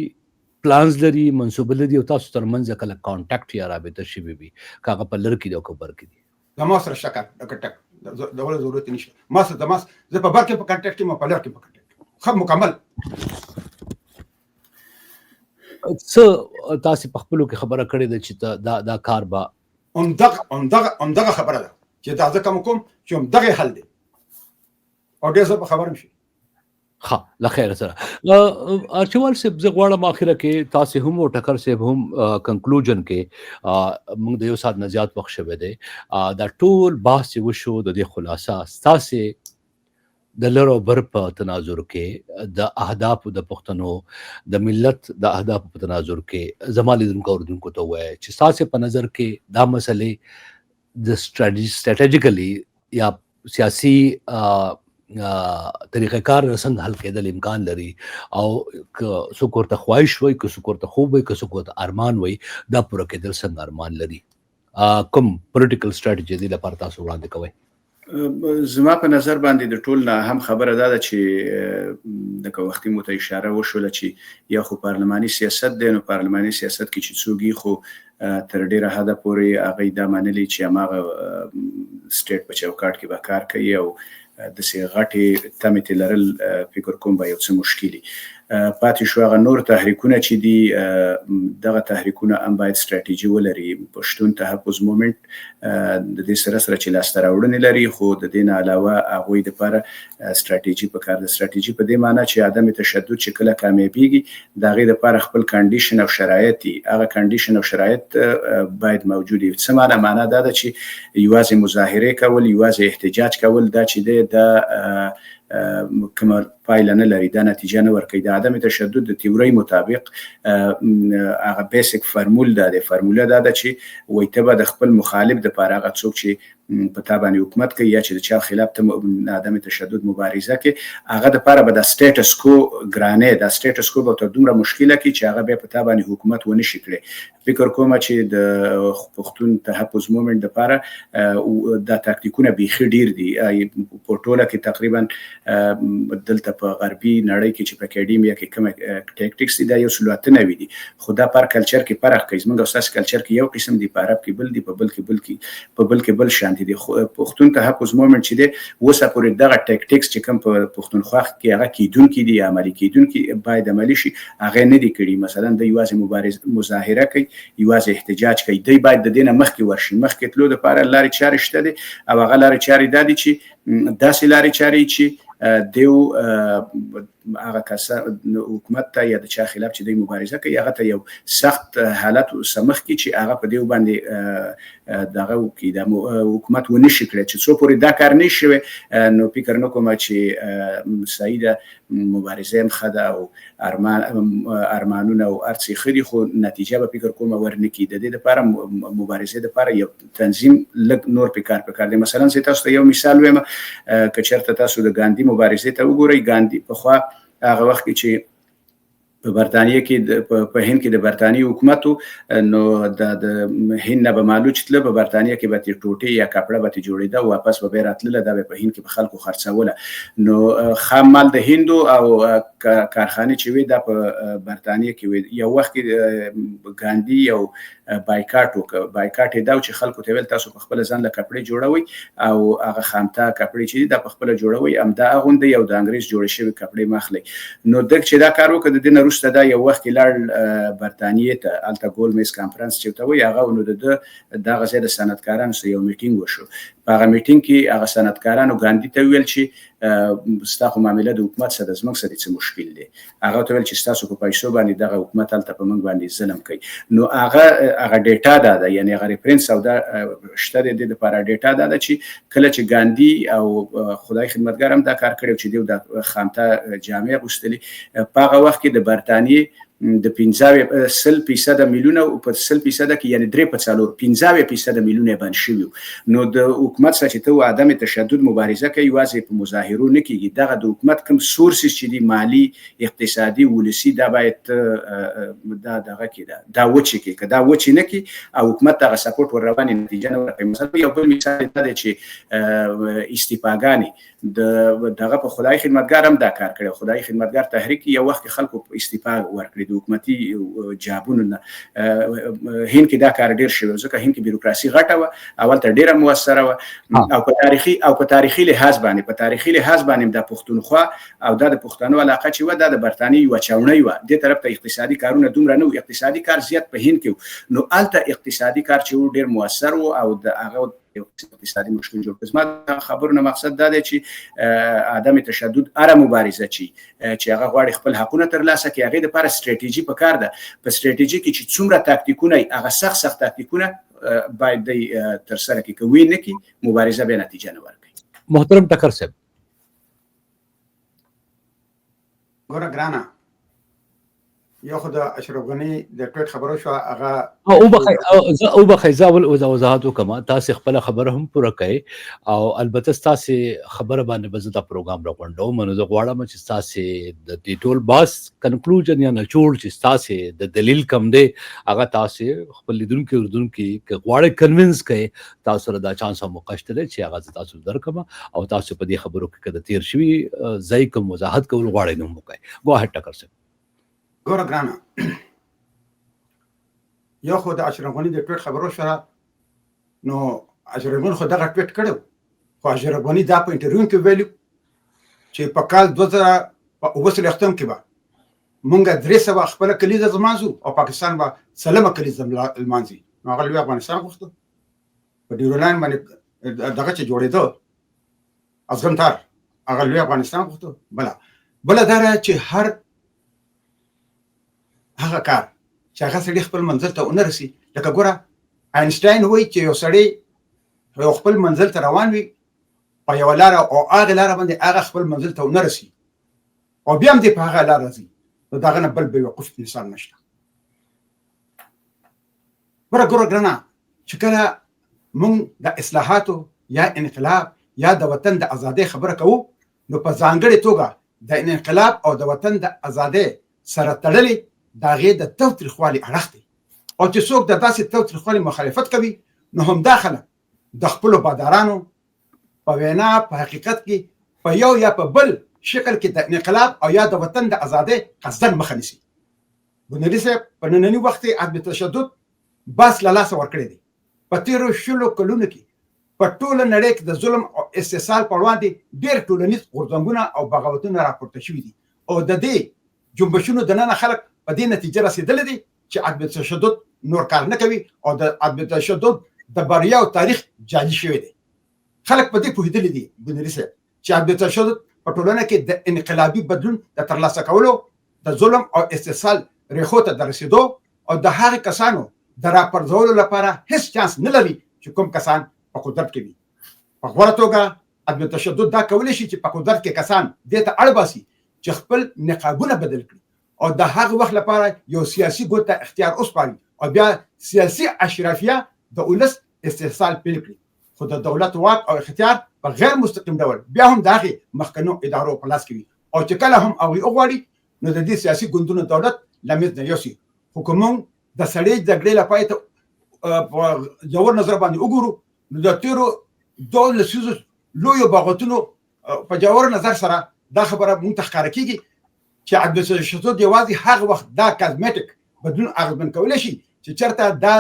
S1: پلانز لري منصوبه لري او تاسو ترمنځ کله کانټاکټ یا رابطه شوې وي که هغه په لر کې دي او که بر کې دي؟
S2: زما سره شکر د کټک د ولې ضرورت نشته ما سره زه په بر کې په کانټاکټ کې ما په لر کې په کانټاکټ خو مکمل.
S1: څه تاسې په خپلو کې خبره کړې ده چې دا کار به
S2: همدغه خبره ده چې دا زه کوم چې همدغه حل دی او ډېر زه په خبره نشي.
S1: ښه له خیره سره ارچوال صاحب زه غواړم اخره کې تاسې هم او ټکر صاحب هم کنکلوژن کې موږ د یو ساعت نه زیات وخت شوی دی دا ټول بحث چې وشو د دې خلاصه ستاسې د لر او بر په تناظر کې د اهدافو د پښتنو د ملت د اهدافو په تناظر کې زما لیدونکو اوریدونکو ته ووایئ چې ستاسې په نظر کې دا مسلې د سټریټیجیکلی یا سیاسي طریقه کار څنګه حل کېدل امکان لري او که څوک ورته خواهش وي که څوک ورته خوب وي که څوک ورته ارمان وي دا پوره کېدل څنګه ارمان لري کوم پولیټیکل سټریټجي دې لپاره تاسو وړاندې کوئ؟
S3: زما په نظر باندې د ټول نه هم خبره ده چې د وختي مو ته اشاره وشوله چې یا خو پارلماني سیاست دی نو پارلماني سیاست کې چې څوک خو تر ډیره حده پورې هغه دا منلي چې هماغه سټیټ په چوکاټ کې به کار کوي او د سي غټي تمې لرل فکر کوم به یو څه مشکلي پاتې شو هغه نور تحریکونه چې دي دغه تحریکونه هم باید ستراتیژي ولري. پښتون تحفظ مومنټ د دې سره چې لاسته راوړنې لري، خو د دې نه علاوه هغوی دپاره ستراتیژي پکار ده. ستراتیژي په دې معنی چې عدم تشدد چې کله کامیابیږي د هغې دپاره خپل کنډیشن او شرایط دي، هغه کنډیشن او شرایط باید موجود وي. څه معنی دا ده چې یوازې مظاهرې کول، یوازې احتجاج کول دا چې دی دا کومه پایله نه لري، دا نتیجه نه ورکوي. د عدم تشدد د تیورۍ مطابق هغه بیسیک فرمول دا دی، فرموله دا ده چې وایي ته به د خپل مخالف دپاره هغه څوک چې په تا باندې حکومت کوي یا چې د چا خلاف ته عدم تشدد مبارزه کوي، هغه دپاره به د سټیټس کو ګرانې، د سټیټس کو به ورته دومره مشکله کړي چې هغه بیا په تا باندې حکومت ونه شي کړی. فکر کومه چې د پښتون تحفظ مومنټ دپاره دا تاکتیکونه بیخي ډیر دي. په ټوله کې تقریبا دلته په غربي نړۍ کې چې په اکیډمیا کې کوم ټیکټکس دي دا یو څلور اتنوي دي، خو دا پر کلچر کې فرق کوي. زموږ استاد کلچر کې یو قسم دي، په عرب کې بل دي، په بل کې بل شان دي. پښتون تحفظ مومنټ چې دی اوسه پورې دغه ټیکټکس چې کوم په پښتونخوا کې هغه کیدونکي دي، عملي کیدونکي باید عملي شي، هغه نه دي کړي. مثلا د یوازې مظاهره کوي، یوازې احتجاج کوي، دی باید د دې نه مخکې ورشي. مخکې تلو دپاره لارې چارې شته دي او هغه لارې چارې دا دي چې داسې لارې چارې چې دیو هغه حکومت ته یا د چا خلاف چې دی مبارزه کوي هغه ته یو سخت حالت سمخ کی چې هغه په دیو باندې دغه وکړي، د حکومت ونه شي کړی. چې څو پورې دا کار نه شوی نو فکر نه کوم چې صحیح ده، مبارزه هم ښه ده او ارمانونه او هر څه ښه دي، خو نتیجه به فکر کوم ورنه کړي. د دې دپاره مبارزې دپاره یو تنظیم لږ نور پکار دی. مثلا زه تاسو ته یو مثال وایم، که چېرته تاسو د ګاندي مبارزې ته وګورئ، ګاندي پخوا هغه وخت کې چې په برتانیه کې په هند کې د برتانیې حکومت نو د هند نه به مالوچ تله، په برتانیه کې به ټوټې یا کپړه به جوړېده، واپس به بیا راتلله، دا به په هند کې په خلکو خرڅوله. نو خام مال د هندو او کارخانې چې وې دا په برتانیه کې وې. یو وخت کې ګاندي یو بایکاټ وکړ. بایکاټ یې دا چې خلکو ته ویل تاسو په خپله ځان له کپړې جوړوئ او هغه خامته کپړې چې دي دا په خپله جوړوئ، همدا اغوندئ او د انګریز جوړې شوې کپړې مه اخلئ. نو دغه چې دا کار وکړ، د دې نه وروسته دا یو وخت کې لاړ برتانیې ته، هلته ګول میز کانفرنس چې ورته وایي هغه، نو د دغه ځای د صنعتکارانو سره یو میټینګ وشو. په هغه میټینګ کې هغه صنعتکارانو ګاندي ته ویل چې ستا خو معامله د حکومت سره زموږ سره څه مشکل دی. هغه ته ویل چې ستاسو په پیسو باندې دغه حکومت هلته په موږ باندې ظلم کوي. نو هغه ډیټا دا ده، یعنې هغه ریفرنس او دا شته د دې دپاره ډیټا دا ده چې کله چې ګاندي او خدای خدمتګار هم دا کار کړی چې دوی د خامته جامې اغوستلې، په هغه وخت کې د برتانیې د 50% میلیونه او په 100% کې یعنی 3.4 میلیونه باندې شوی. نو د حکومت سره چې ته عدم تشدد مبارزه کوي، یوازې په مظاهرو نه کیږي، دغه د حکومت کوم سورسز چې دي مالی، اقتصادي، ولسی، دا باید دغه کې دا وچې کې، که دا وچې نه کی او حکومت دغه سپورټ ور روانې نتیجه نه ورکوي. مثلا یو بل مثال دا دی چې استیفاګانې دغه په خدای خدمتګار هم دا کار کړی. خدای خدمتګار تحریک یو وخت خلکو استیفا ورکړي د حکومتي جابونو نه. هند کې دا کار ډیر شوی، ځکه هند کې بیروکراسي غټه وه، اول ته ډیره موثره وه، او په تاریخي لحاظ باندې د پښتونخوا او د پښتنو علاقه چې وه دا د برتانیې یوه چاونۍ وه. دې طرف ته اقتصادي کارونه دومره نه وو، اقتصادي کار زیات په هند کې و. نو هلته اقتصادي کار چې و ډیر موثر و او د هغه اقتصادي مشکل جوړ کړ. زما خبرونه مقصد دا دی چې عدم تشدد هره مبارزه چې هغه غواړي خپل حقونه ترلاسه کړي، هغې دپاره ستراتیژي پکار ده. په ستراتیژي کې چې څومره تاکتیکونه هغه سخت تاکتیکونه باید دی ترسره کړي، که وی نه کړي مبارزه بیا نتیجه نه ورکوي.
S1: محترم ټکر صاحب،
S2: ګوره ګرانه، یو خو د اشرف غني د ټویټ خبرو شو، هغه
S1: او بخیر زاول وضاحت وکما. تاسو خپل خبره هم پوره کړئ او البته تاسو خبره باندې به زه دا پروګرام راغونډوم. نو زه غواړم چې تاسو د دې ټول باس کنکلوژن یا نچوړ چې تاسو د دلیل کم دی هغه تاسو خپل لیدونکو غواړئ کنوینس کړئ. تاسو سره دا چانس هم موقع شته چې هغه تاسو درکم او تاسو په دې خبرو کې کده تیر شوي ځای کوم وضاحت کول غواړئ نو وکړئ. ګوهټ ټکر صاحب،
S2: ګوره ګرانه، یو خو د اشرف غني د ټویټ خبرو سره، نو اشرف غني خو دغه ټویټ کړو، خو اشرف غني دا په انټرویو کې ویلو چې په کال 2019 کې به مونږ 300 خپل کلیزه زمانځو او پاکستان به سلمه کلیزه لمانځي. نو هغه لوی افغانستان غوښته په ډیورنډ لاین باندې دغه چې جوړېده افغانستان هغه لوی افغانستان غوښته. بله دا چې هر هغه کار چې هغه سړي خپل منزل ته ونه رسي، لکه ګوره آینسټاین وایي چې یو سړی خپل منزل ته روان وي په یوه لاره او هغه لاره باندې هغه خپل منزل ته ونه رسي او بیا هم دې په هغه لاره ځي، نو د هغه نه بل بیوقوف انسان نشته. ګوره ګرانه چې کله مونږ د اصلاحاتو یا انقلاب یا د وطن د ازادۍ خبره کوو، نو په ځانګړې توګه د انقلاب او د وطن د ازادۍ سره تړلې د هغې د تاوتریخوالي اړخ دی. او چې څوک د داسې تاوتریخوالي مخالفت کوي، نو همدا خلک د خپلو بادارانو په وینا په حقیقت کې په یو یا په بل شکل کې د انقلاب او یا د وطن د ازادۍ قصداً مخه نیسي. بنیادي صاحب په ننني وخت کې عدم تشدد بس له لاسه ورکړی دی. په تېرو 20 کلونو کې په ټوله نړۍ کې د ظلم او استحصال په وړاندې ډېر ټولنیز غورځنګونه او بغاوتونه راپورته شوي دي او د دې جنبشونو دننه خلک په دې نتیجه رسېدلی دي چې عدم تشدد نور کار نه کوي او د عدم تشدد د بریا او تاریخ جعلي شوی دی. خلک په دې پوهېدلي دي بنیادي صاحب چې عدم تشدد په ټولنه کې د انقلابي بدلون د ترلاسه کولو، د ظلم او استحصال ریښو ته د رسېدو او د هغې کسانو د راپرځولو لپاره هیڅ چانس نه لري چې کوم کسان په قدرت کې وي. په غوره توګه عدم تشدد دا کولی شي چې په قدرت کې کسان دې ته اړ باسي چې خپل نقابونه بدل کړي او د هغه وخت لپاره یو سیاسي ګوند ته اختیار وسپاري او بیا سیاسي اشرافیه د ولس استحصال پیل کړي. خو د دولت واک او اختیار په غیر مستقیم ډول بیا هم د هغې مخکنو ادارو په لاس کې وي او چې کله هم هغوی وغواړي نو د دې سیاسي ګوندونو دولت له منځه نه یوسي. خو که موږ د سړې جګړې له پای ته په ژور نظر باندې وګورو، نو د تېرو 2 لسیزو لویو بغاوتونو په ژور نظر سره دا خبره موږ ته ښکاره کېږي چې عدم تشدد یوازې هغه وخت دا کازمیټک بدلون اغېزمن کولی شي چې چېرته دا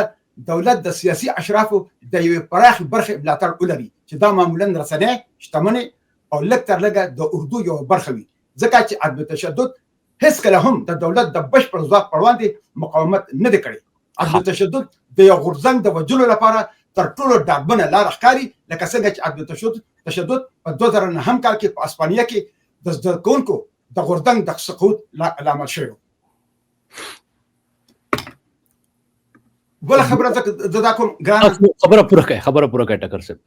S2: دولت د سیاسي اشرافو د یوې پراخې برخې ملاتړ ولري چې دا معمولا رسنۍ، شتمنۍ او لږ تر لږه د عهدو یوه برخه وي. ځکه چې عدم تشدد هېڅکله هم د دولت د بشپړ ځواک پر وړاندې مقاومت نه دی کړی. عدم تشدد د یو غورځنګ د وژلو لپاره تر ټولو ډاډمنه لاره ښکاري، لکه څنګه چې عدم تشدد په 2009 کال کې په اسپانیا کې د زده کوونکو د غورځنګ د سقوط لامل شوی. بله خبره زه دا کوم ګرانه
S1: خبره پوره کړئ ټکر صاحب.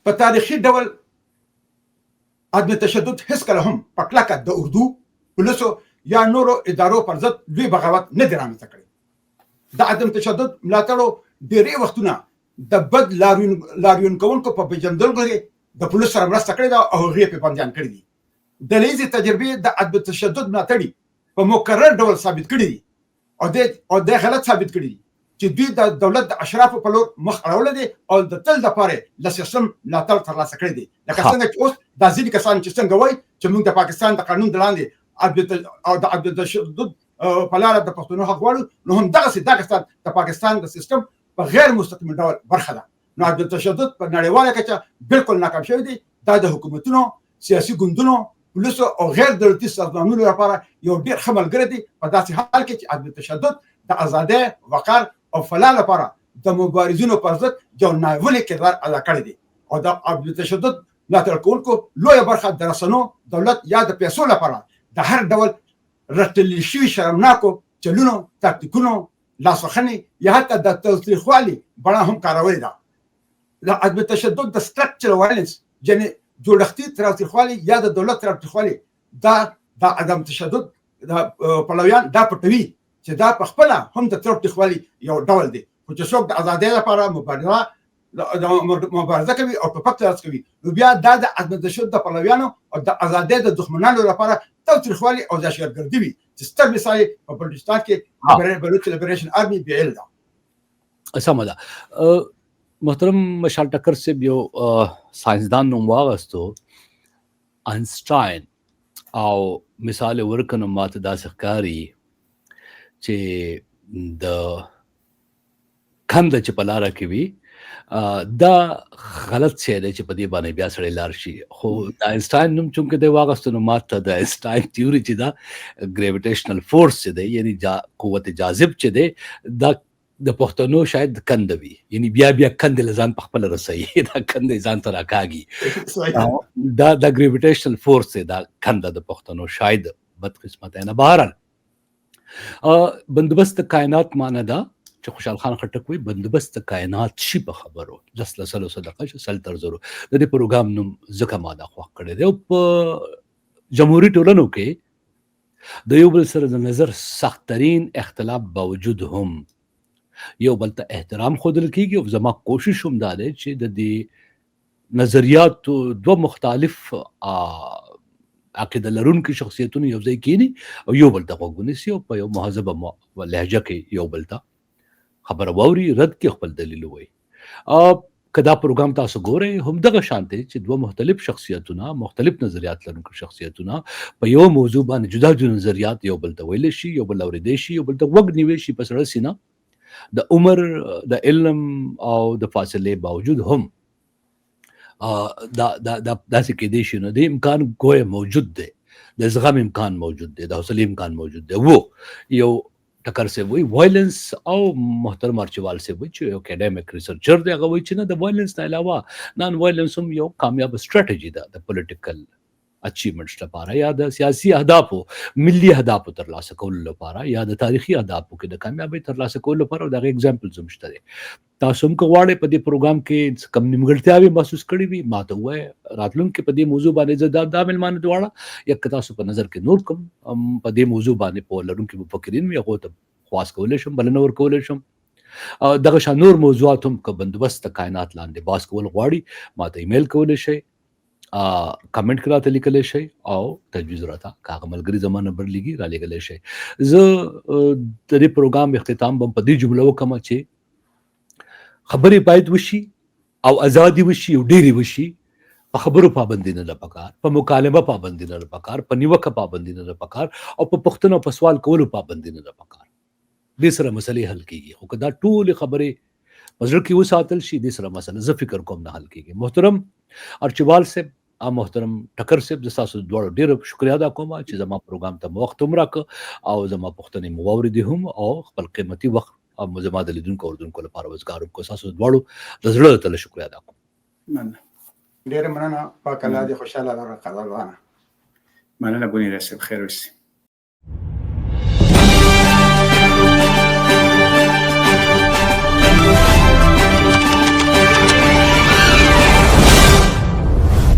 S2: په تاریخي ډول عدم تشدد هېڅکله هم په کلکه د اردو، پولیسو یا نورو ادارو پر ضد لوی بغاوت نه دی رامنځته کړی. د عدم تشدد ملاتړو ډېری وختونه د بد لاریون کوونکو په پېژندلو کې د پولیسو سره مرسته کړې ده او هغوی پرې بندیان کړي دي. ډلهییزې تجربې د عدم تشدد ملاتړي په مکرر ډول ثابت کړي دي او د غلط ثابت کړي دي چې دوی د دولت د اشرافو په لور مخ اړولی دی او د تل دپاره له سیستم ملاتړ ترلاسه کړی دی. لکه څنګه چې اوس دا ځینې کسان چې څنګه وایي چې موږ د پاکستان د قانون د لاندې او د عدم تشدد په لاره د پښتنو حق غواړو، نو همدغسې دا کسان د پاکستان د سیستم په غیر مستقیم ډول برخه ده. نو عدم تشدد په نړیواله کچه بالکل ناکام شوی دی. دا د حکومتونو، سیاسي ګوندونو، پولیسو او غیر دولتي سازمانونو لپاره یو ډېر ښه ملګری دی په داسې حال کې چې عدم تشدد د ازادۍ، وقار او فلاح لپاره د مبارزینو پر ضد یو ناولي کردار ادا کړی دی او د عدم تشدد ملاتړ کوونکو لویه برخه د رسنو، دولت یا د پیسو لپاره د هر ډول رټل شوي شرمناکو چلونو، تاکتیکونو، لاسوهنې یا حتی د تاوتریخوالي بڼه هم کارولې ده. د عدم تشدد د سټرکچرل وایلنس یعنې جوړښتي تاوتریخوالي یا د دولت تاوتریخوالي دا د عدم تشدد پلویان دا پټوي چې دا په خپله هم د تاوتریخوالي یو ډول دی. خو چې څوک د ازادۍ لپاره مبارزه کوي او ټوپک ته لاس کوي، نو بیا دا د عدم تشدد د پلویانو او د ازادۍ د دښمنانو لپاره تاوتریخوالي او دهشتګردي وي چې ستر مثال یې په بلوچستان کې بلوچ لیبریشن آرمي BL ده.
S1: سمه ده. محترم مشال ټکر صاحب یو ساینسدان نوم واغستو آینسټاین او مثال ورکنه ماته داسې ښکاري چې د کنده چې په لاره کې وي دا غلط شی دی چې په دې باندې بیا سړی لاړ شي. خو د آینسټاین نوم چونکې دی واغوستو، نو ما ته د آینسټاین تیوري چې دا ګریویټیشنل فورس چې دی، یعنی قوت جاذب چې دی، دا د پښتنو شاید کنده وي، یعنی بیا کندې له ځان په خپله رسوي. دا کندې ځان ته راکاږي. دا ګریویټیشنل فورس دی، دا کنده د پښتنو شاید بدقسمته نه. بهرحال بندوبست کائنات معنی دا چې خوشحال خان خټک وایي بندوبست کائنات شي په خبرو جس لسلو صدقه چې سل تر زرو. د دې پروګرام نوم ځکه ما دا خوښ کړی دی. او په جمهوري ټولنو کې د یو بل سره د نظر سختترین اختلاف باوجود هم یو بل ته احترام ښودل کېږي. او زما کوشش هم دا دی چې د دې نظریاتو دوه مختلف عقیده لرونکي شخصیتونه یو ځای کینی او یو بل ته غوږ ونیسي او په یو مهذبه لهجه کې یو بل ته خبره واوري، رد کې خپل دلیل ووایي. که دا پروګرام تاسو ګورئ همدغه شان دی چې دوه مختلف شخصیتونه، مختلف نظریات لرونکي شخصیتونه په یو موضوع باندې جدا جدا نظریات یو بل ته ویلی شي، یو بل اورېدی شي، یو بل ته غوږ نیوی شي په سړه سینه. د عمر، د علم او د فاصلې باوجود هم داسې کېدی شي. نو د امکان ګویا موجود دی، د زغم امکان موجود دی، د حوصلې امکان موجود دی. یو ټکر صاحب وایي وایلنس، او محترم ارچیوال صاحب وایي چې یو اکیډمیک ریسرچر دی، هغه وایي چې نه، د وایلنس نه علاوه نان وایلنس هم یو کامیاب سټراټیجي ده د پولیټیکل اچیومنټس لپاره، یا د سیاسي اهدافو، ملي اهدافو ترلاسه کولو لپاره، یا د تاریخي اهدافو کې د کامیابۍ ترلاسه کولو لپاره. او د هغې اګزامپلز هم شته دی. تاسو هم که غواړئ په دې پروګرام کې کم نیمګړتیاوې محسوس کړي وي، ما ته ووایئ. راتلونکي په دې موضوع باندې زه دا مېلمانه دواړه، یا که تاسو په نظر کې نور کوم په دې موضوع باندې پوه لرونکي مفکرین وي، هغو ته خواست کولی شم، بلنه ورکولی شم. دغه شان نور موضوعات هم که بندوبست کائنات لاندې بحث کول غواړي، ما ته ایمیل کولی شئ، کمنټ کې راته لیکلی شئ، او تجویز راته که هغه ملګري زما نمبر لیږي را لیږلی شئ. زه د دې پروګرام اختتام به په دې جمله وکړم چې خبرې باید وشي او ازادي وشي او ډېرې وشي. په خبرو پابندي نه ده پکار، په مکالمه پابندي نه ده پکار، په نیوکه پابندي نه ده پکار، او په پوښتنه او په سوال کولو پابندي نه ده پکار. دې سره مسلې حل کېږي. خو که دا ټولې خبرې په زړه کې وساتل شي، دې سره مسله زه فکر کوم نه حل کېږي. محترم ارچیوال صاحب، محترم ټکر صاحب، زه ستاسو دواړو ډېره شکریا ادا کوم چې زما پروګرام ته مو وخت هم راکړه او زما پوښتنې مو واورېدې هم، او خپل قیمتي وخت زما د لیدونکو اورېدونکو لپاره وزګار وکړو. ستاسو دواړو د زړه له شکریا ادا کوم.
S2: ډېره مننه. پاک الله دې خوشحاله لره قدردانه.
S3: مننه بونیر صاحب، خیر اوسئ.